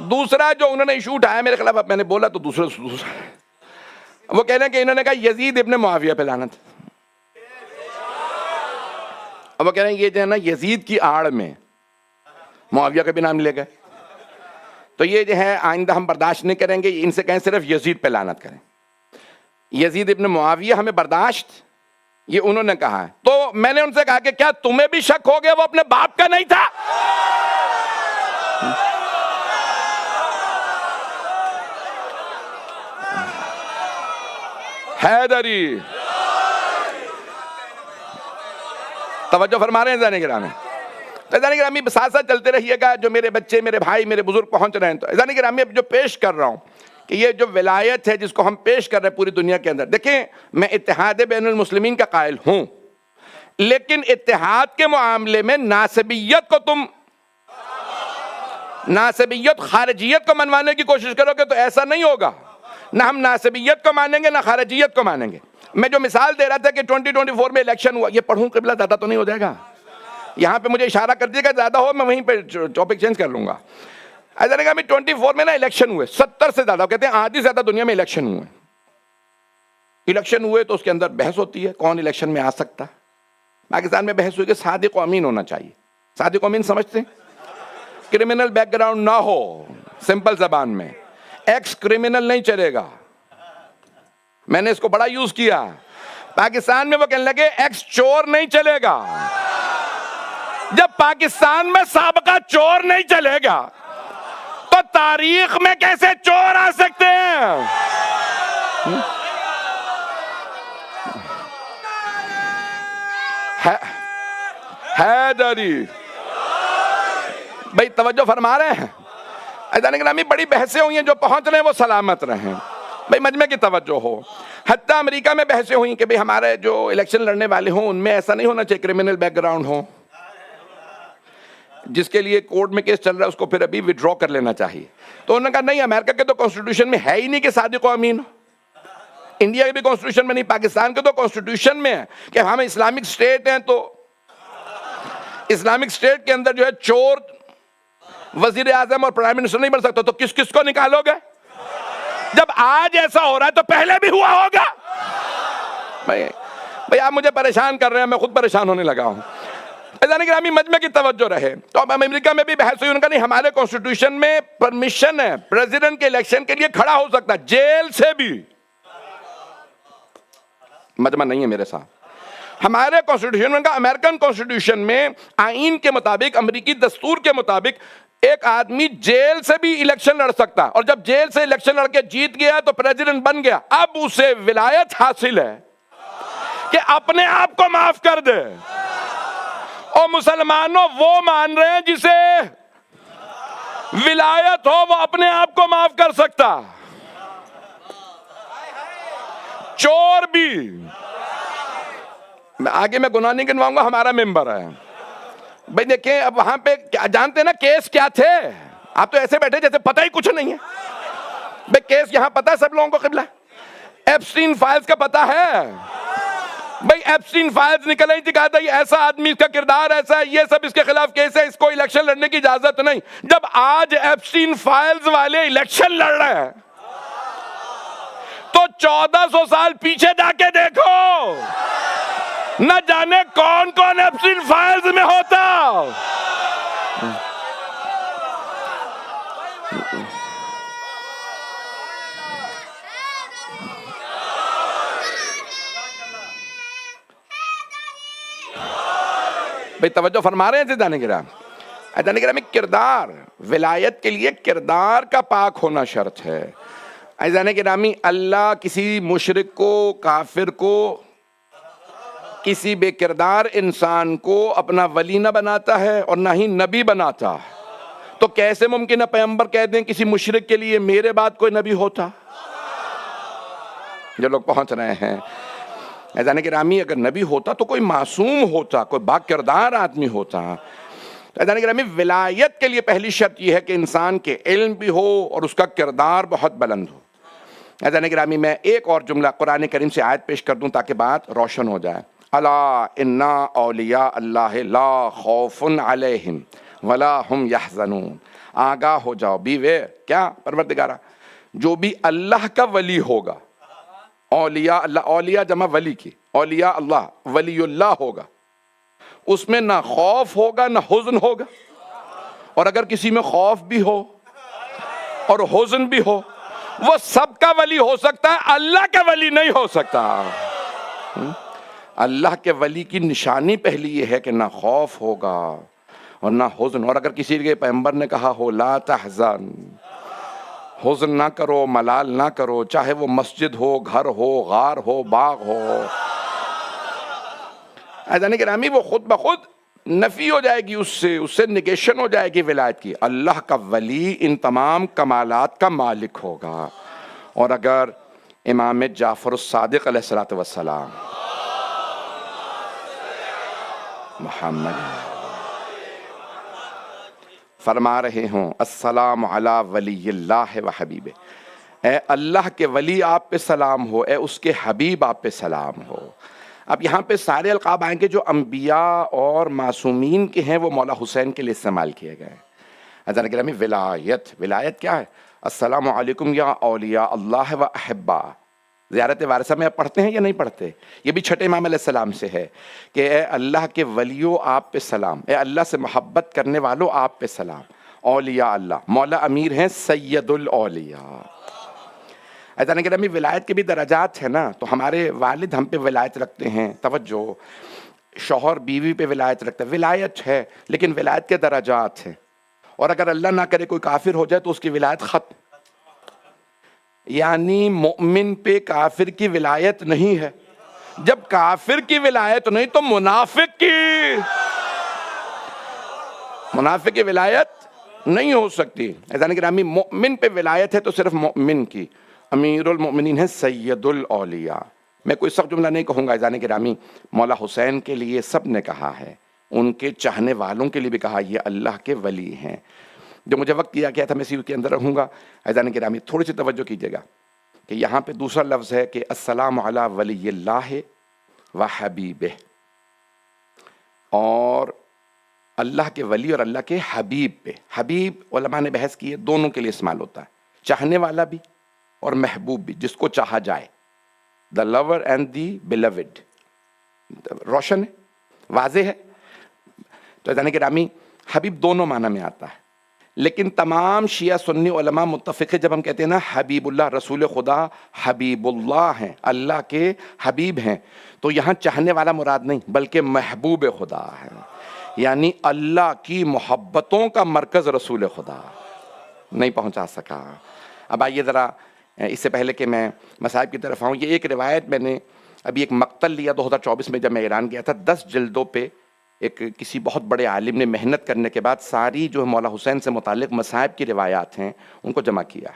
دوسرا جو انہوں نے ایشو اٹھایا میرے خلاف، اب میں نے بولا تو دوسرا وہ کہہ رہے ہیں کہ انہوں نے کہا یزید ابن معاویہ پہ لعنت. اب وہ کہہ رہے ہیں یہ جو ہے نا یزید کی آڑ میں معاویہ کا بھی نام لے گئے. تو یہ جو ہے آئندہ ہم برداشت نہیں کریں گے. ان سے کہیں صرف یزید پہ لعنت کریں. یزید ابن معاویہ ہمیں برداشت، یہ انہوں نے کہا ہے. تو میں نے ان سے کہا کہ کیا تمہیں بھی شک ہو گیا وہ اپنے باپ کا نہیں تھا؟ حیدری، توجہ فرما رہے ہیں عزیزان گرامی؟ عزیزان گرامی ساتھ ساتھ چلتے رہیے گا. جو میرے بچے، میرے بھائی، میرے بزرگ پہنچ رہے ہیں، تو عزیزان گرامی اب جو پیش کر رہا ہوں کہ یہ جو ولایت ہے جس کو ہم پیش کر رہے ہیں پوری دنیا کے اندر، دیکھیں میں اتحاد بین المسلمین کا قائل ہوں، لیکن اتحاد کے معاملے میں ناسبیت کو ناسبیت خارجیت کو منوانے کی کوشش کرو گے تو ایسا نہیں ہوگا. نہ ہم ناسبیت کو مانیں گے نہ خارجیت کو مانیں گے. میں جو مثال دے رہا تھا کہ 2024 میں الیکشن ہوا، یہ پڑھوں قبلہ زیادہ تو نہیں ہو جائے گا؟ یہاں پہ مجھے اشارہ کر دیے گا، زیادہ ہو میں وہیں پہ ٹاپک چینج کر لوں گا. ایسا نہیں کہ 24 میں نا الیکشن ہوئے 70 سے زیادہ، کہتے ہیں آدھی زیادہ دنیا میں الیکشن ہوئے. الیکشن ہوئے تو اس کے اندر بحث ہوتی ہے کون الیکشن میں آ سکتا. پاکستان میں بحث ہوئی کہ صادق و امین ہونا چاہیے. صادق و امین سمجھتے ہیں؟ کرمنل بیک گراؤنڈ نہ ہو، سمپل زبان میں ایکس کرمنل نہیں چلے گا. میں نے اس کو بڑا یوز کیا. پاکستان میں وہ کہنے لگے ایکس چور نہیں چلے گا. جب پاکستان میں سابقہ چور نہیں چلے گا تو تاریخ میں کیسے چور آ سکتے ہیں؟ حیدری بھائی توجہ فرما رہے ہیں؟ عزیزان گرامی بڑی بحثیں ہوئی ہیں، جو پہنچ رہے ہیں وہ سلامت رہیں. بھائی مجمع کی توجہ ہو. حتیٰ امریکہ میں بحثیں ہوئیں کہ بھئی ہمارے جو الیکشن لڑنے والے ہوں ان میں ایسا نہیں ہونا چاہیے کرمنل بیک گراؤنڈ ہو. جس کے لیے کورٹ میں کیس چل رہا ہے اس کو پھر ابھی وڈرا کر لینا چاہیے. تو انہوں نے کہا نہیں، امریکہ کے تو کانسٹیٹیوشن میں ہے ہی نہیں کہ صادق و امین ہو. انڈیا کے بھی کانسٹیٹیوشن میں نہیں، پاکستان کے تو کانسٹیٹیوشن میں ہے کہ ہم اسلامک اسٹیٹ ہیں، تو اسلامک اسٹیٹ کے اندر جو ہے چور وزیر اعظم اور پرائم منسٹر نہیں بن سکتا. تو کس کس کو نکالو گے؟ جب آج ایسا ہو رہا ہے تو پہلے بھی ہوا ہوگا. بھئی آپ مجھے پریشان کر رہے ہیں، میں خود پریشان ہونے لگا ہوں. عزیزان گرامی مجمع کی توجہ رہے. تو اب امریکہ میں بھی بحث ہوئی، ان کا نہیں ہمارے کانسٹیٹیوشن میں پرمیشن ہے پریزیڈنٹ کے الیکشن کے لیے کھڑا ہو سکتا ہے جیل سے بھی. مجمع نہیں ہے میرے ساتھ. ہمارے کانسٹیٹیوشن کا، امریکن کانسٹیٹیوشن میں آئین کے مطابق، امریکی دستور کے مطابق ایک آدمی جیل سے بھی الیکشن لڑ سکتا، اور جب جیل سے الیکشن لڑ کے جیت گیا تو پریزیڈنٹ بن گیا، اب اسے ولایت حاصل ہے کہ اپنے آپ کو معاف کر دے. اور مسلمانوں وہ مان رہے ہیں جسے ولایت ہو وہ اپنے آپ کو معاف کر سکتا. چور بھی، آگے میں گناہ نہیں گنواؤں گا، ہمارا ممبر ہے بھائی. دیکھیں اب وہاں پہ جانتے نا کیس کیا تھے؟ آپ تو ایسے بیٹھے جیسے پتہ ہی کچھ نہیں ہے. بھائی کیس یہاں پتہ ہے سب لوگوں کو قبلہ؟ ایپسٹین فائلز کا پتہ ہے؟ بھائی ایپسٹین فائلز نکل رہی تھی، کہا تھا یہ ایسا آدمی، اس کا کردار ایسا ہے، یہ سب اس کے خلاف کیس ہے، اس کو الیکشن لڑنے کی اجازت نہیں. جب آج ایپسٹین فائلز والے الیکشن لڑ رہے ہیں تو 1400 سال پیچھے جا کے دیکھو، نہ جانے کون کون ایپسٹین فائلز میں ہوتا. بھئی توجہ فرما رہے ہیں عزیزان کرام؟ عزیزان کرام کردار، ولایت کے لیے کردار کا پاک ہونا شرط ہے. عزیزان کرامی اللہ کسی مشرک کو، کافر کو، کسی بے کردار انسان کو اپنا ولی نہ بناتا ہے اور نہ ہی نبی بناتا. تو کیسے ممکن ہے پیغمبر کہہ دیں کسی مشرک کے لیے میرے بعد کوئی نبی ہوتا؟ جو لوگ پہنچ رہے ہیں عزیزان کرامی، اگر نبی ہوتا تو کوئی معصوم ہوتا، کوئی با کردار آدمی ہوتا. عزیزان کرامی ولایت کے لیے پہلی شرط یہ ہے کہ انسان کے علم بھی ہو اور اس کا کردار بہت بلند ہو. عزیزان کرامی میں ایک اور جملہ قرآن کریم سے آیت پیش کر دوں تاکہ بات روشن ہو جائے. الا ان اولیاء اللہ لا خوف علیہم ولا ہم یحزنون. آگاہ ہو جاؤ، بیوے کیا پروردگارہ، جو بھی اللہ کا ولی ہوگا، اولیاء اللہ، اولیاء جمع ولی کی، اولیاء اللہ، ولی اللہ ہوگا، اس میں نہ خوف ہوگا نہ حزن ہوگا. اور اگر کسی میں خوف بھی ہو اور حزن بھی ہو، وہ سب کا ولی ہو سکتا ہے، اللہ کا ولی نہیں ہو سکتا. اللہ کے ولی کی نشانی پہلی یہ ہے کہ نہ خوف ہوگا اور نہ حزن. اور اگر کسی کے پیغمبر نے کہا ہو لا تحزن، حزن نہ کرو، ملال نہ کرو، چاہے وہ مسجد ہو، گھر ہو، غار ہو، باغ ہو، عزیزان گرامی وہ خود بخود نفی ہو جائے گی، اس سے نگیشن ہو جائے گی ولایت کی. اللہ کا ولی ان تمام کمالات کا مالک ہوگا. اور اگر امام جعفر الصادق علیہ السلام محمد فرما رہے ہوں السلام علی ولی اللہ و حبیبہ، اے اللہ کے ولی آپ پہ سلام ہو، اے اس کے حبیب آپ پہ سلام ہو. اب یہاں پہ سارے القاب آئیں گے جو انبیاء اور معصومین کے ہیں، وہ مولا حسین کے لیے استعمال کیے گئے. عزیزان گرامی ولایت کیا ہے؟ السلام علیکم یا اولیاء اللہ و احبا. زیارت وارثہ میں آپ پڑھتے ہیں یا نہیں پڑھتے؟ یہ بھی چھٹے امام علیہ السلام سے ہے کہ اے اللہ کے ولیوں آپ پہ سلام، اے اللہ سے محبت کرنے والوں آپ پہ سلام. اولیاء اللہ، مولا امیر ہیں سید الاولیاء. عزیزان گرامی ولایت کے بھی درجات ہیں نا، تو ہمارے والد ہم پہ ولایت رکھتے ہیں. توجہ، شوہر بیوی پہ ولایت رکھتا ہے، ولایت ہے لیکن ولایت کے درجات ہیں. اور اگر اللہ نہ کرے کوئی کافر ہو جائے تو اس کی ولایت ختم. یعنی مومن پہ کافر کی ولایت نہیں ہے. جب کافر کی ولایت نہیں تو منافق کی ولایت نہیں ہو سکتی. عزیزان گرامی مومن پہ ولایت ہے تو صرف مومن کی. امیر المؤمنین ہے سید الاولیاء. میں کوئی سخت جملہ نہیں کہوں گا. عزیزان گرامی مولا حسین کے لیے سب نے کہا ہے، ان کے چاہنے والوں کے لیے بھی کہا یہ اللہ کے ولی ہیں. جو مجھے وقت دیا گیا تھا میں اسی کے اندر رہوں گا. عزیزان گرامی تھوڑی سی توجہ کیجیے گا کہ یہاں پہ دوسرا لفظ ہے کہ السلام علی ولی اللہ و حبیبہ. اور اللہ کے ولی اور اللہ کے حبیب پہ. حبیب علماء نے بحث کی ہے، دونوں کے لیے استعمال ہوتا ہے، چاہنے والا بھی اور محبوب بھی، جس کو چاہا جائے. دا لور اینڈ دی بیلوڈ. روشن ہے، واضح ہے. تو عزیزان گرامی حبیب دونوں معنی میں آتا ہے، لیکن تمام شیعہ سنی علماء متفق ہے جب ہم کہتے ہیں نا حبیب اللہ، رسول خدا حبیب اللہ ہیں، اللہ کے حبیب ہیں، تو یہاں چاہنے والا مراد نہیں بلکہ محبوب خدا ہے. یعنی اللہ کی محبتوں کا مرکز رسول خدا نہیں پہنچا سکا۔ اب آئیے ذرا اس سے پہلے کہ میں مصائب کی طرف آؤں، یہ ایک روایت میں نے ابھی ایک مقتل لیا 2024 میں جب میں ایران گیا تھا، 10 جلدوں پہ ایک کسی بہت بڑے عالم نے محنت کرنے کے بعد ساری جو مولا حسین سے متعلق مصائب کی روایات ہیں ان کو جمع کیا۔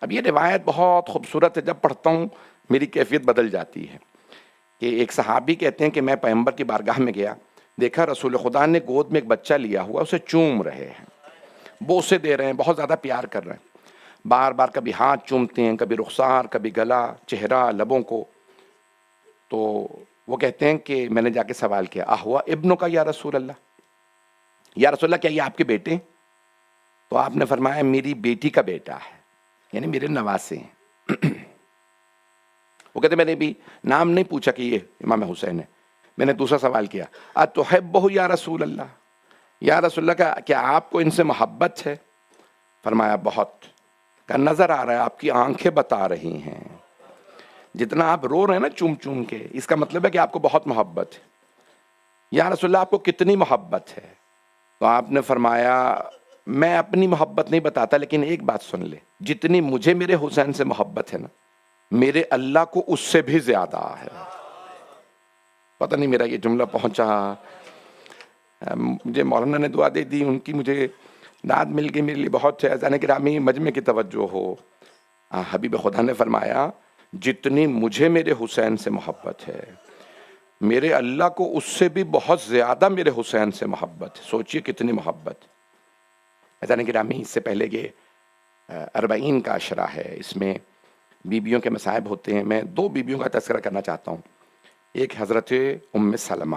اب یہ روایت بہت خوبصورت ہے، جب پڑھتا ہوں میری کیفیت بدل جاتی ہے کہ ایک صحابی کہتے ہیں کہ میں پیغمبر کی بارگاہ میں گیا، دیکھا رسول خدا نے گود میں ایک بچہ لیا ہوا، اسے چوم رہے ہیں، بوسے دے رہے ہیں، بہت زیادہ پیار کر رہے ہیں، بار بار کبھی ہاتھ چومتے ہیں، کبھی رخسار، کبھی گلا، چہرہ، لبوں کو۔ تو وہ کہتے ہیں کہ میں نے جا کے سوال کیا، اہوا ابنوں کا یا رسول اللہ، یا رسول اللہ کیا یہ آپ کے بیٹے ہیں؟ تو آپ نے فرمایا میری بیٹی کا بیٹا ہے، یعنی میرے نواسے ہیں۔ وہ کہتے میں نے بھی نام نہیں پوچھا کہ یہ امام حسین ہے، میں نے دوسرا سوال کیا، اتحبہ یا رسول اللہ، یا رسول اللہ کا کیا آپ کو ان سے محبت ہے؟ فرمایا بہت، کہ نظر آ رہا ہے آپ کی آنکھیں بتا رہی ہیں، جتنا آپ رو رہے ہیں نا چوم چوم کے، اس کا مطلب ہے کہ آپ کو بہت محبت ہے۔ یا رسول اللہ آپ کو کتنی محبت ہے؟ تو آپ نے فرمایا میں اپنی محبت نہیں بتاتا، لیکن ایک بات سن لے، جتنی مجھے میرے حسین سے محبت ہے نا، میرے اللہ کو اس سے بھی زیادہ ہے۔ پتہ نہیں میرا یہ جملہ پہنچا، مجھے مولانا نے دعا دے دی، ان کی مجھے داد مل گئی، میرے لیے بہت ہے۔ اذان گرامی مجمع کی توجہ ہو، حبیب خدا نے فرمایا جتنی مجھے میرے حسین سے محبت ہے، میرے اللہ کو اس سے بھی بہت زیادہ میرے حسین سے محبت ہے۔ سوچئے کتنی محبت۔ اذان گرامی اس سے پہلے یہ 40 کا عشرہ ہے، اس میں بیویوں کے مصائب ہوتے ہیں۔ میں 2 بیویوں کا تذکرہ کرنا چاہتا ہوں۔ ایک حضرت ام سلمہ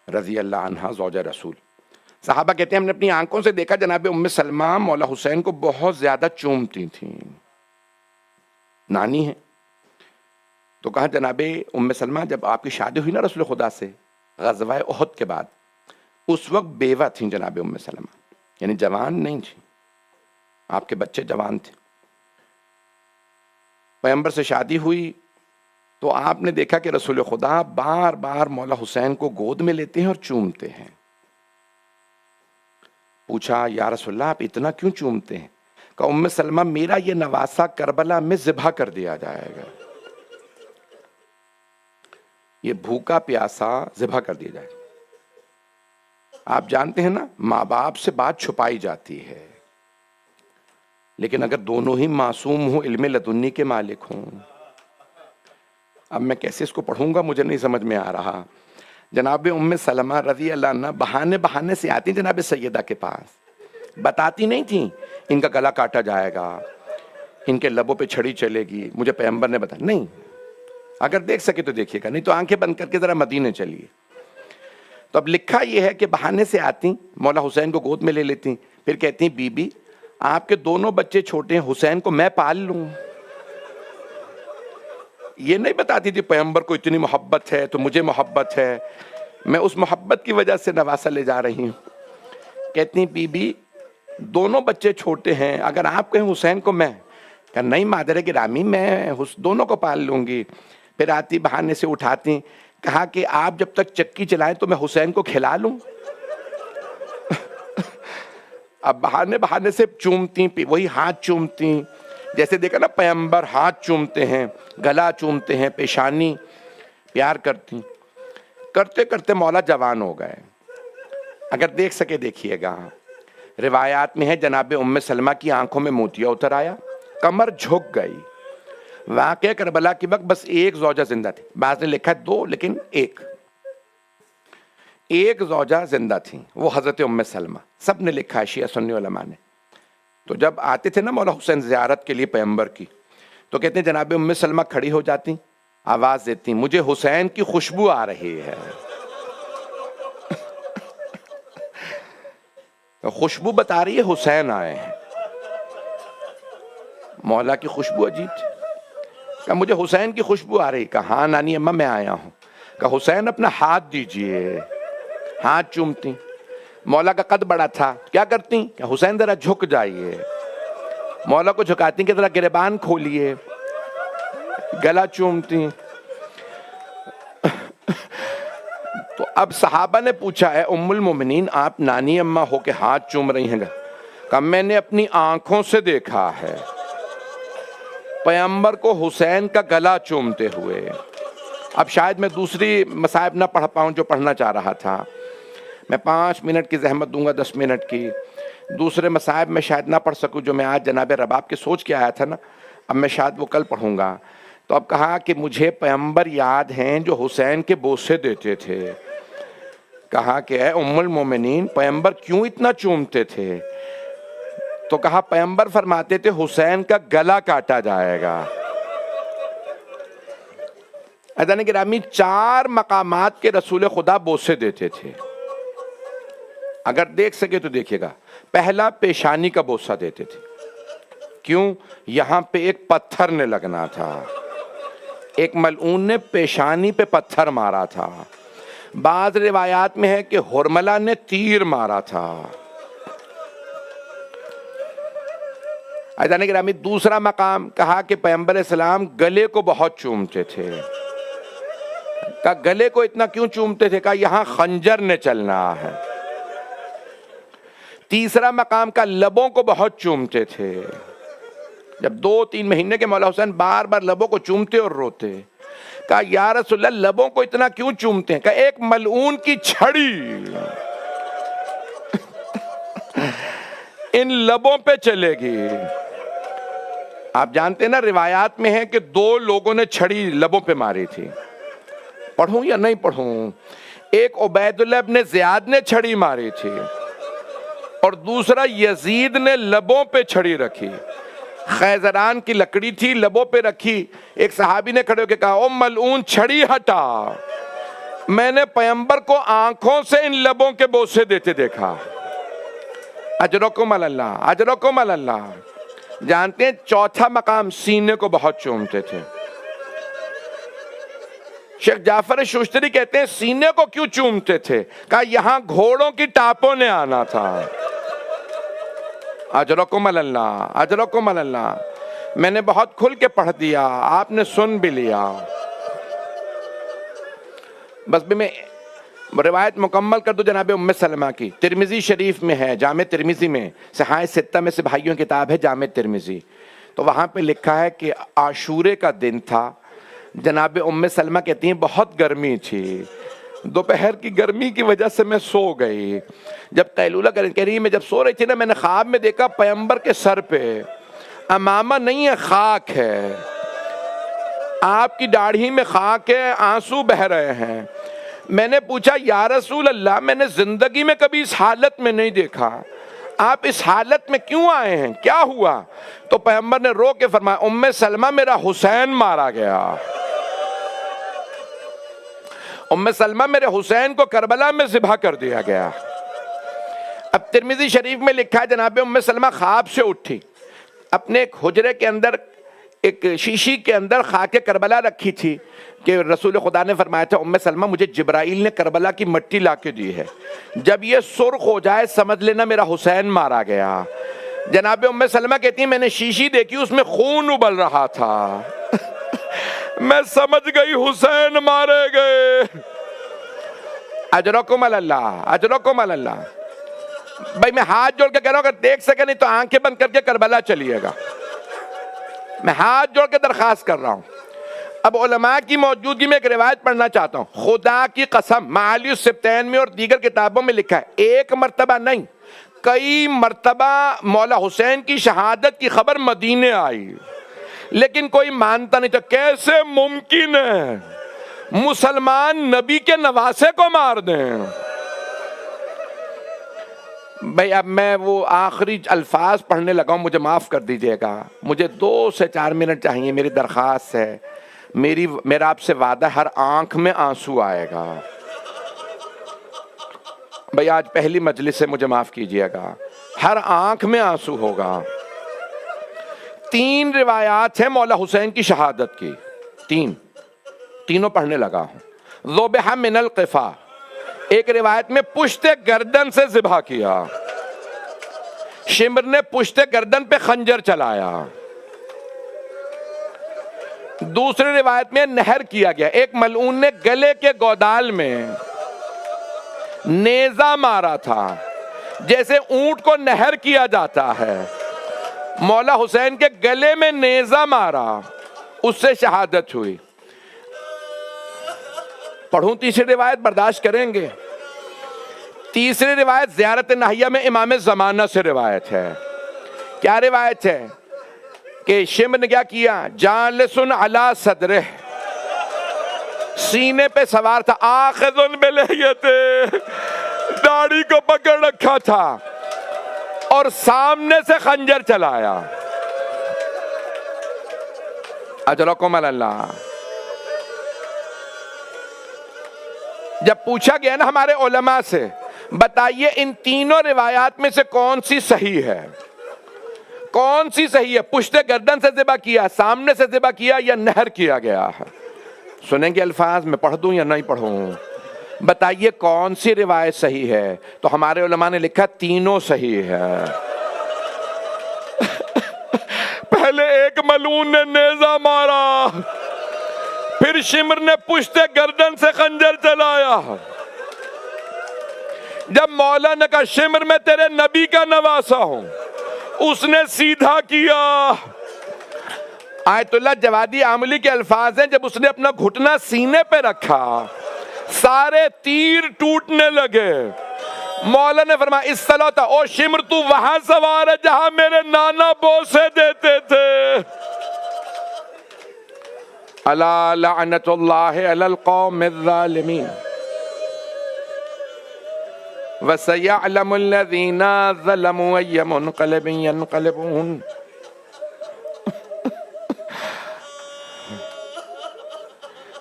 رضی اللہ عنہا زوجہ رسول، صحابہ کہتے ہیں ہم نے اپنی آنکھوں سے دیکھا جناب ام سلمہ مولا حسین کو بہت زیادہ چومتی تھیں، نانی ہیں۔ تو کہا جناب ام سلمہ جب آپ کی شادی ہوئی نا رسول خدا سے غزوہ احد کے بعد، اس وقت بیوہ تھیں جناب ام سلمہ، یعنی جوان نہیں تھیں، آپ کے بچے جوان تھے۔ پیغمبر سے شادی ہوئی تو آپ نے دیکھا کہ رسول خدا بار بار مولا حسین کو گود میں لیتے ہیں اور چومتے ہیں۔ پوچھا یا رسول اللہ آپ اتنا کیوں چومتے ہیں؟ کہا ام سلمہ میرا یہ نواسہ کربلا میں ذبح کر دیا جائے گا، یہ بھوکا پیاسا ذبح کر دیا جائے گا۔ آپ جانتے ہیں نا ماں باپ سے بات چھپائی جاتی ہے، لیکن اگر دونوں ہی معصوم ہوں، علم لدنی کے مالک ہوں، اب میں کیسے اس کو پڑھوں گا مجھے نہیں سمجھ میں آ رہا۔ جناب ام سلمہ رضی اللہ عنہ بہانے سے آتی جناب سیدہ کے پاس، بتاتی نہیں تھیں ان کا گلا کاٹا جائے گا، ان کے لبوں پہ چھڑی چلے گی، مجھے پیغمبر نے بتایا نہیں، اگر دیکھ سکے تو دیکھیے گا، نہیں تو آنکھیں بند کر کے ذرا مدینے چلیے۔ تو اب لکھا یہ ہے کہ بہانے سے آتی مولا حسین کو گود میں لے لیتی، پھر کہتی بی بی آپ کے دونوں بچے چھوٹے ہیں، حسین کو میں پال لوں۔ یہ نہیں بتاتی تھی پیغمبر کو اتنی محبت ہے تو مجھے محبت ہے، میں اس محبت کی وجہ سے نواسا لے جا رہی ہوں۔ کہتی بی بی دونوں بچے چھوٹے ہیں، اگر آپ کہیں حسین کو میں، کہ نہیں مادر گرامی میں دونوں کو پال لوں گی۔ پھر آتی بہانے سے اٹھاتی، کہا کہ آپ جب تک چکی چلائیں تو میں حسین کو کھلا لوں۔ اب بہانے سے چومتی، وہی ہاتھ چومتی، جیسے دیکھا نا پیغمبر ہاتھ چومتے ہیں، گلا چومتے ہیں، پیشانی پیار کرتی، کرتے کرتے مولا جوان ہو گئے۔ اگر دیکھ سکے دیکھیے گا، روایات میں ہے جناب ام سلمہ کی آنکھوں میں موتیا اتر آیا، کمر جھک گئی۔ واقعہ کربلا کی وقت بس ایک زوجہ زندہ تھی، بعض نے لکھا ہے 2 لیکن ایک زوجہ زندہ تھی، وہ حضرت ام سلمہ، سب نے لکھا ہے شیعہ سنی علماء نے۔ تو جب آتے تھے نا مولا حسین زیارت کے لیے پیغمبر کی، تو کہتے ہیں جناب ام سلمہ کھڑی ہو جاتی، آواز دیتی مجھے حسین کی خوشبو آ رہی ہے۔ خوشبو بتا رہی ہے حسین آئے ہیں۔ مولا کی خوشبو عجیب تھی، کہا مجھے حسین کی خوشبو آ رہی، کہا ہاں نانی اماں میں آیا ہوں۔ کہا حسین اپنا ہاتھ دیجئے، ہاتھ چومتی۔ مولا کا قد بڑا تھا، کیا کرتی کہ حسین ذرا جھک جائیے، مولا کو جھکاتی کہ ذرا گریبان کھولیے، گلا چومتی۔ تو اب صحابہ نے پوچھا ہے ام المومنین آپ نانی اماں ہو کے ہاتھ چوم رہی ہیں گا؟ کہ میں نے اپنی آنکھوں سے دیکھا ہے پیغمبر کو حسین کا گلا چومتے ہوئے۔ اب شاید میں دوسری مصائب نہ پڑھ پاؤں جو پڑھنا چاہ رہا تھا، میں 5 منٹ کی زحمت دوں گا، 10 منٹ کی۔ دوسرے مصائب میں شاید نہ پڑھ سکوں جو میں آج جناب رباب کے سوچ کے آیا تھا نا، اب میں شاید وہ کل پڑھوں گا۔ تو اب کہا کہ مجھے پیغمبر یاد ہیں جو حسین کے بوسے دیتے تھے۔ کہا کہ اے ام المومنین پیغمبر کیوں اتنا چومتے تھے؟ تو کہا پیغمبر فرماتے تھے حسین کا گلا کاٹا جائے گا۔ عزیزان گرامی 4 مقامات کے رسول خدا بوسے دیتے تھے، اگر دیکھ سکے تو دیکھیے گا۔ پہلا پیشانی کا بوسہ دیتے تھے، کیوں؟ یہاں پہ ایک پتھر نے لگنا تھا، ایک ملعون نے پیشانی پہ پتھر مارا تھا۔ بعض روایات میں ہے کہ ہرملہ نے تیر مارا تھا۔ عزیزان گرامی دوسرا مقام کہا کہ پیغمبر اسلام گلے کو بہت چومتے تھے۔ کہا گلے کو اتنا کیوں چومتے تھے؟ کہا یہاں خنجر نے چلنا ہے۔ تیسرا مقام کا لبوں کو بہت چومتے تھے، جب 2-3 مہینے کے مولا حسین بار بار لبوں کو چومتے اور روتے۔ کہا یا رسول اللہ لبوں کو اتنا کیوں چومتے ہیں؟ کہا ایک ملعون کی چھڑی ان لبوں پہ چلے گی۔ آپ جانتے ہیں نا روایات میں ہے کہ 2 لوگوں نے چھڑی لبوں پہ ماری تھی۔ پڑھوں یا نہیں پڑھوں؟ ایک عبید اللہ ابن زیاد نے چھڑی ماری تھی اور دوسرا یزید نے لبوں پہ چھڑی رکھی۔ خیزران کی لکڑی تھی، لبوں پہ رکھی۔ ایک صحابی نے کھڑے ہو کے کہا او ملعون چھڑی ہٹا، میں نے پیغمبر کو آنکھوں سے ان لبوں کے بوسے دیتے دیکھا۔ اجرکم اللہ، اجرکم اللہ۔ جانتے ہیں چوتھا مقام سینے کو بہت چومتے تھے۔ شیخ جعفر شوشتری کہتے ہیں سینے کو کیوں چومتے تھے؟ کہا یہاں گھوڑوں کی ٹاپوں نے آنا تھا۔ اجرکم اللہ، اجرکم اللہ۔ میں نے بہت کھل کے پڑھ دیا، آپ نے سن بھی لیا۔ بس بھی میں روایت مکمل کر دو جناب ام سلمہ کی، ترمذی شریف میں ہے، جامع ترمذی میں، صحاح ستہ میں سے بھائیوں کتاب ہے جامع ترمذی۔ تو وہاں پہ لکھا ہے کہ عاشورے کا دن تھا، جناب ام سلمہ کہتی ہیں بہت گرمی تھی، دوپہر کی گرمی کی وجہ سے میں سو گئی۔ جب قیلولہ کہہ رہی میں جب سو رہی تھی نا، میں نے خواب میں دیکھا پیغمبر کے سر پہ امامہ نہیں ہے، خاک ہے، آپ کی داڑھی میں خاک ہے، آنسو بہ رہے ہیں۔ میں نے پوچھا یا رسول اللہ میں نے زندگی میں کبھی اس حالت میں نہیں دیکھا، آپ اس حالت میں کیوں آئے ہیں، کیا ہوا؟ تو پیغمبر نے رو کے فرمایا ام سلمہ میرا حسین مارا گیا، ام سلمہ میرے حسین کو کربلا میں ذبح کر دیا گیا۔ اب ترمذی شریف میں لکھا ہے جناب ام سلمہ خواب سے اٹھی، اپنے ایک حجرے کے اندر ایک شیشی کے اندر خاک کربلا رکھی تھی کہ رسول خدا نے فرمایا تھا ام سلمہ مجھے جبرائیل نے کربلا کی مٹی لا کے دی ہے، جب یہ سرخ ہو جائے سمجھ لینا میرا حسین مارا گیا۔ جناب ام سلمہ کہتی ہیں میں نے شیشی دیکھی اس میں خون ابل رہا تھا، میں سمجھ گئی حسین مارے گئے۔ اجرکم اللہ، اجرکم اللہ۔ بھائی میں ہاتھ جوڑ کے کہہ رہا ہوں اگر دیکھ سکے نہیں تو آنکھیں بند کر کے کربلا چلیے گا، میں ہاتھ جوڑ کے درخواست کر رہا ہوں۔ اب علماء کی موجودگی میں ایک روایت پڑھنا چاہتا ہوں، خدا کی قسم معالی السبتین میں اور دیگر کتابوں میں لکھا ہے ایک مرتبہ نہیں کئی مرتبہ مولا حسین کی شہادت کی خبر مدینے آئی، لیکن کوئی مانتا نہیں تھا۔ کیسے ممکن ہے مسلمان نبی کے نواسے کو مار دیں؟ بھئی اب میں وہ آخری الفاظ پڑھنے لگا ہوں، مجھے معاف کر دیجئے گا، مجھے 2 سے 4 منٹ چاہیے، میری درخواست ہے، میرا آپ سے وعدہ ہر آنکھ میں آنسو آئے گا۔ بھئی آج پہلی مجلس سے مجھے معاف کیجئے گا، ہر آنکھ میں آنسو ہوگا۔ 3 روایات ہیں مولا حسین کی شہادت کی، تینوں پڑھنے لگا ہوں۔ ذبح من القفا، ایک روایت میں پشت گردن سے ذبح کیا، شمر نے پشت گردن پہ خنجر چلایا، دوسری روایت میں نہر کیا گیا، ایک ملعون نے گلے کے گودال میں نیزہ مارا تھا جیسے اونٹ کو نہر کیا جاتا ہے. مولا حسین کے گلے میں نیزہ مارا, اس سے شہادت ہوئی. پڑھوں تیسری روایت, برداشت کریں گے؟ تیسری روایت زیارت ناہیہ میں امام زمانہ سے روایت ہے. کیا روایت ہے کہ شمر نے کیا کیا؟ جالسن علی صدرہ, سینے پہ سوار تھا, آخذن بلحیتہ, داڑھی کو پکڑ رکھا تھا اور سامنے سے خنجر چلایا. اجرکم اللہ. جب پوچھا گیا نا ہمارے علماء سے, بتائیے ان تینوں روایات میں سے کون سی صحیح ہے؟ کون سی صحیح ہے؟ پشت گردن سے ذبح کیا, سامنے سے ذبح کیا, یا نہر کیا گیا ہے؟ سنیں گے الفاظ, میں پڑھ دوں یا نہیں پڑھوں؟ بتائیے کون سی روایت صحیح ہے؟ تو ہمارے علماء نے لکھا تینوں صحیح ہے. پہلے ایک ملعون نے نیزہ مارا, پھر شمر نے پشت گردن سے خنجر چلایا. جب مولا نے کہا شمر میں تیرے نبی کا نواسا ہوں, اس نے سیدھا کیا. آیت اللہ جوادی عاملی کے الفاظ ہیں, جب اس نے اپنا گھٹنا سینے پہ رکھا سارے تیر ٹوٹنے لگے. مولا نے فرمایا اس صلاۃ, او شمر تو وہاں سوار ہے جہاں میرے نانا بوسے دیتے تھے. الا لعنت اللہ علی القوم الظالمین وسيعلم الذين ظلموا أي منقلب ينقلبون.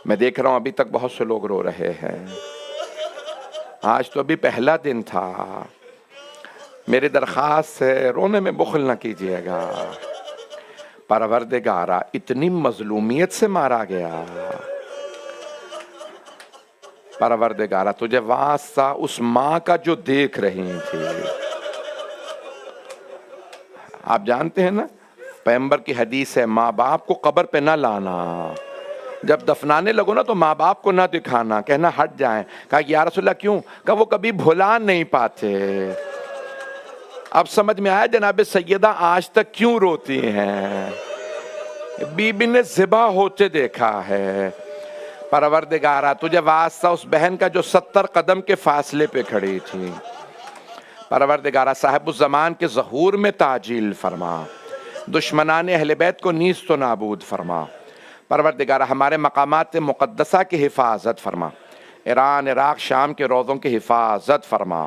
میں دیکھ رہا ہوں ابھی تک بہت سے لوگ رو رہے ہیں. آج تو ابھی پہلا دن تھا. میری درخواست ہے رونے میں بخل نہ کیجیے گا. پروردگارا اتنی مظلومیت سے مارا گیا. پروردگارا تجھے واسطہ اس ماں کا جو دیکھ رہی تھی. آپ جانتے ہیں نا پیغمبر کی حدیث ہے, ماں باپ کو قبر پہ نہ لانا, جب دفنانے لگو نا تو ماں باپ کو نہ دکھانا, کہنا ہٹ جائیں. کہا یا رسول اللہ کیوں؟ کہا وہ کبھی بھلا نہیں پاتے. اب سمجھ میں آیا جناب سیدہ آج تک کیوں روتی ہیں. بی بی نے ذبح ہوتے دیکھا ہے. پروردگارا تجھے واسطہ اس بہن کا جو 70 قدم کے فاصلے پہ کھڑی تھی. پروردگارا صاحب الزمان کے ظہور میں تعجیل فرما, دشمنان اہل بیت کو نیست و نابود فرما. پروردگارا ہمارے مقامات مقدسہ کی حفاظت فرما, ایران عراق شام کے روضوں کی حفاظت فرما.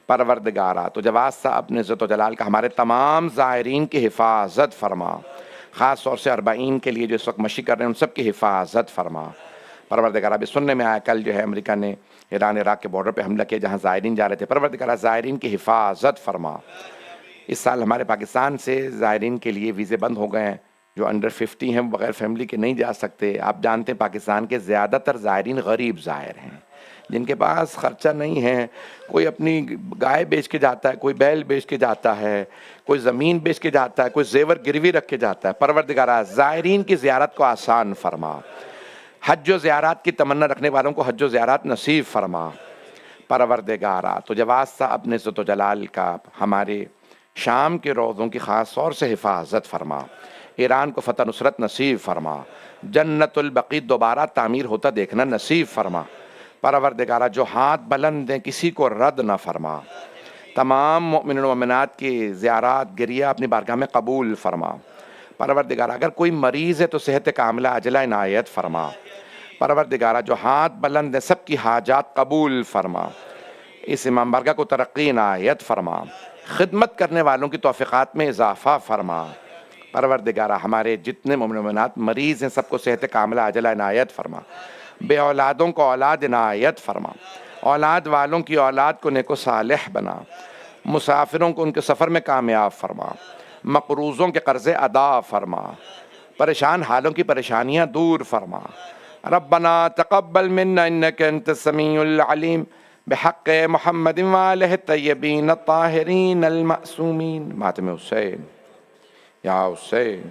پروردگارا تجھے واسطہ اپنے عزت و جلال کا ہمارے تمام زائرین کی حفاظت فرما, خاص طور سے 40 کے لیے جو اس وقت مشی کر رہے ہیں ان سب کی حفاظت فرما. پروردگارہ بھی سننے میں آیا کل جو ہے امریکہ نے ایران عراق کے بارڈر پہ حملہ کیا جہاں زائرین جا رہے تھے. پروردگارہ زائرین کی حفاظت فرما. اس سال ہمارے پاکستان سے زائرین کے لیے ویزے بند ہو گئے ہیں. جو انڈر 50 ہیں وہ بغیر فیملی کے نہیں جا سکتے. آپ جانتے ہیں پاکستان کے زیادہ تر زائرین غریب زائر ہیں جن کے پاس خرچہ نہیں ہے. کوئی اپنی گائے بیچ کے جاتا ہے, کوئی بیل بیچ کے جاتا ہے, کوئی زمین بیچ کے جاتا ہے, کوئی زیور گروی رکھ کے جاتا ہے. پروردگارہ زائرین کی زیارت کو آسان فرما. حج و زیارات کی تمنا رکھنے والوں کو حج و زیارات نصیب فرما. پروردگارہ تجھے واسطہ اپنے عزت و جلال کا ہمارے شام کے روضوں کی خاص طور سے حفاظت فرما. ایران کو فتح نصرت نصیب فرما. جنت البقیع دوبارہ تعمیر ہوتا دیکھنا نصیب فرما. پروردگارہ جو ہاتھ بلند ہیں کسی کو رد نہ فرما. تمام مؤمنین و مؤمنات کی زیارات گریہ اپنی بارگاہ میں قبول فرما. پروردگارہ اگر کوئی مریض ہے تو صحت کاملہ عاجلہ عنایت فرما. پروردگارہ جو ہاتھ بلند ہیں سب کی حاجات قبول فرما. اس امام بارگاہ کو ترقی عنایت فرما. خدمت کرنے والوں کی توفیقات میں اضافہ فرما. پروردگارہ ہمارے جتنے مومن و مومنات مریض ہیں سب کو صحت کاملہ عاجلہ عنایت فرما. بے اولادوں کو اولاد عنایت فرما. اولاد والوں کی اولاد کو نیک و صالح بنا. مسافروں کو ان کے سفر میں کامیاب فرما. مقروضوں کے قرضے ادا فرما. پریشان حالوں کی پریشانیاں دور فرما. ربنا تقبل منا انك انت السميع العليم بحق محمد وآلہ الطیبین الطاہرین المعصومین. ماتم حسین یا حسین.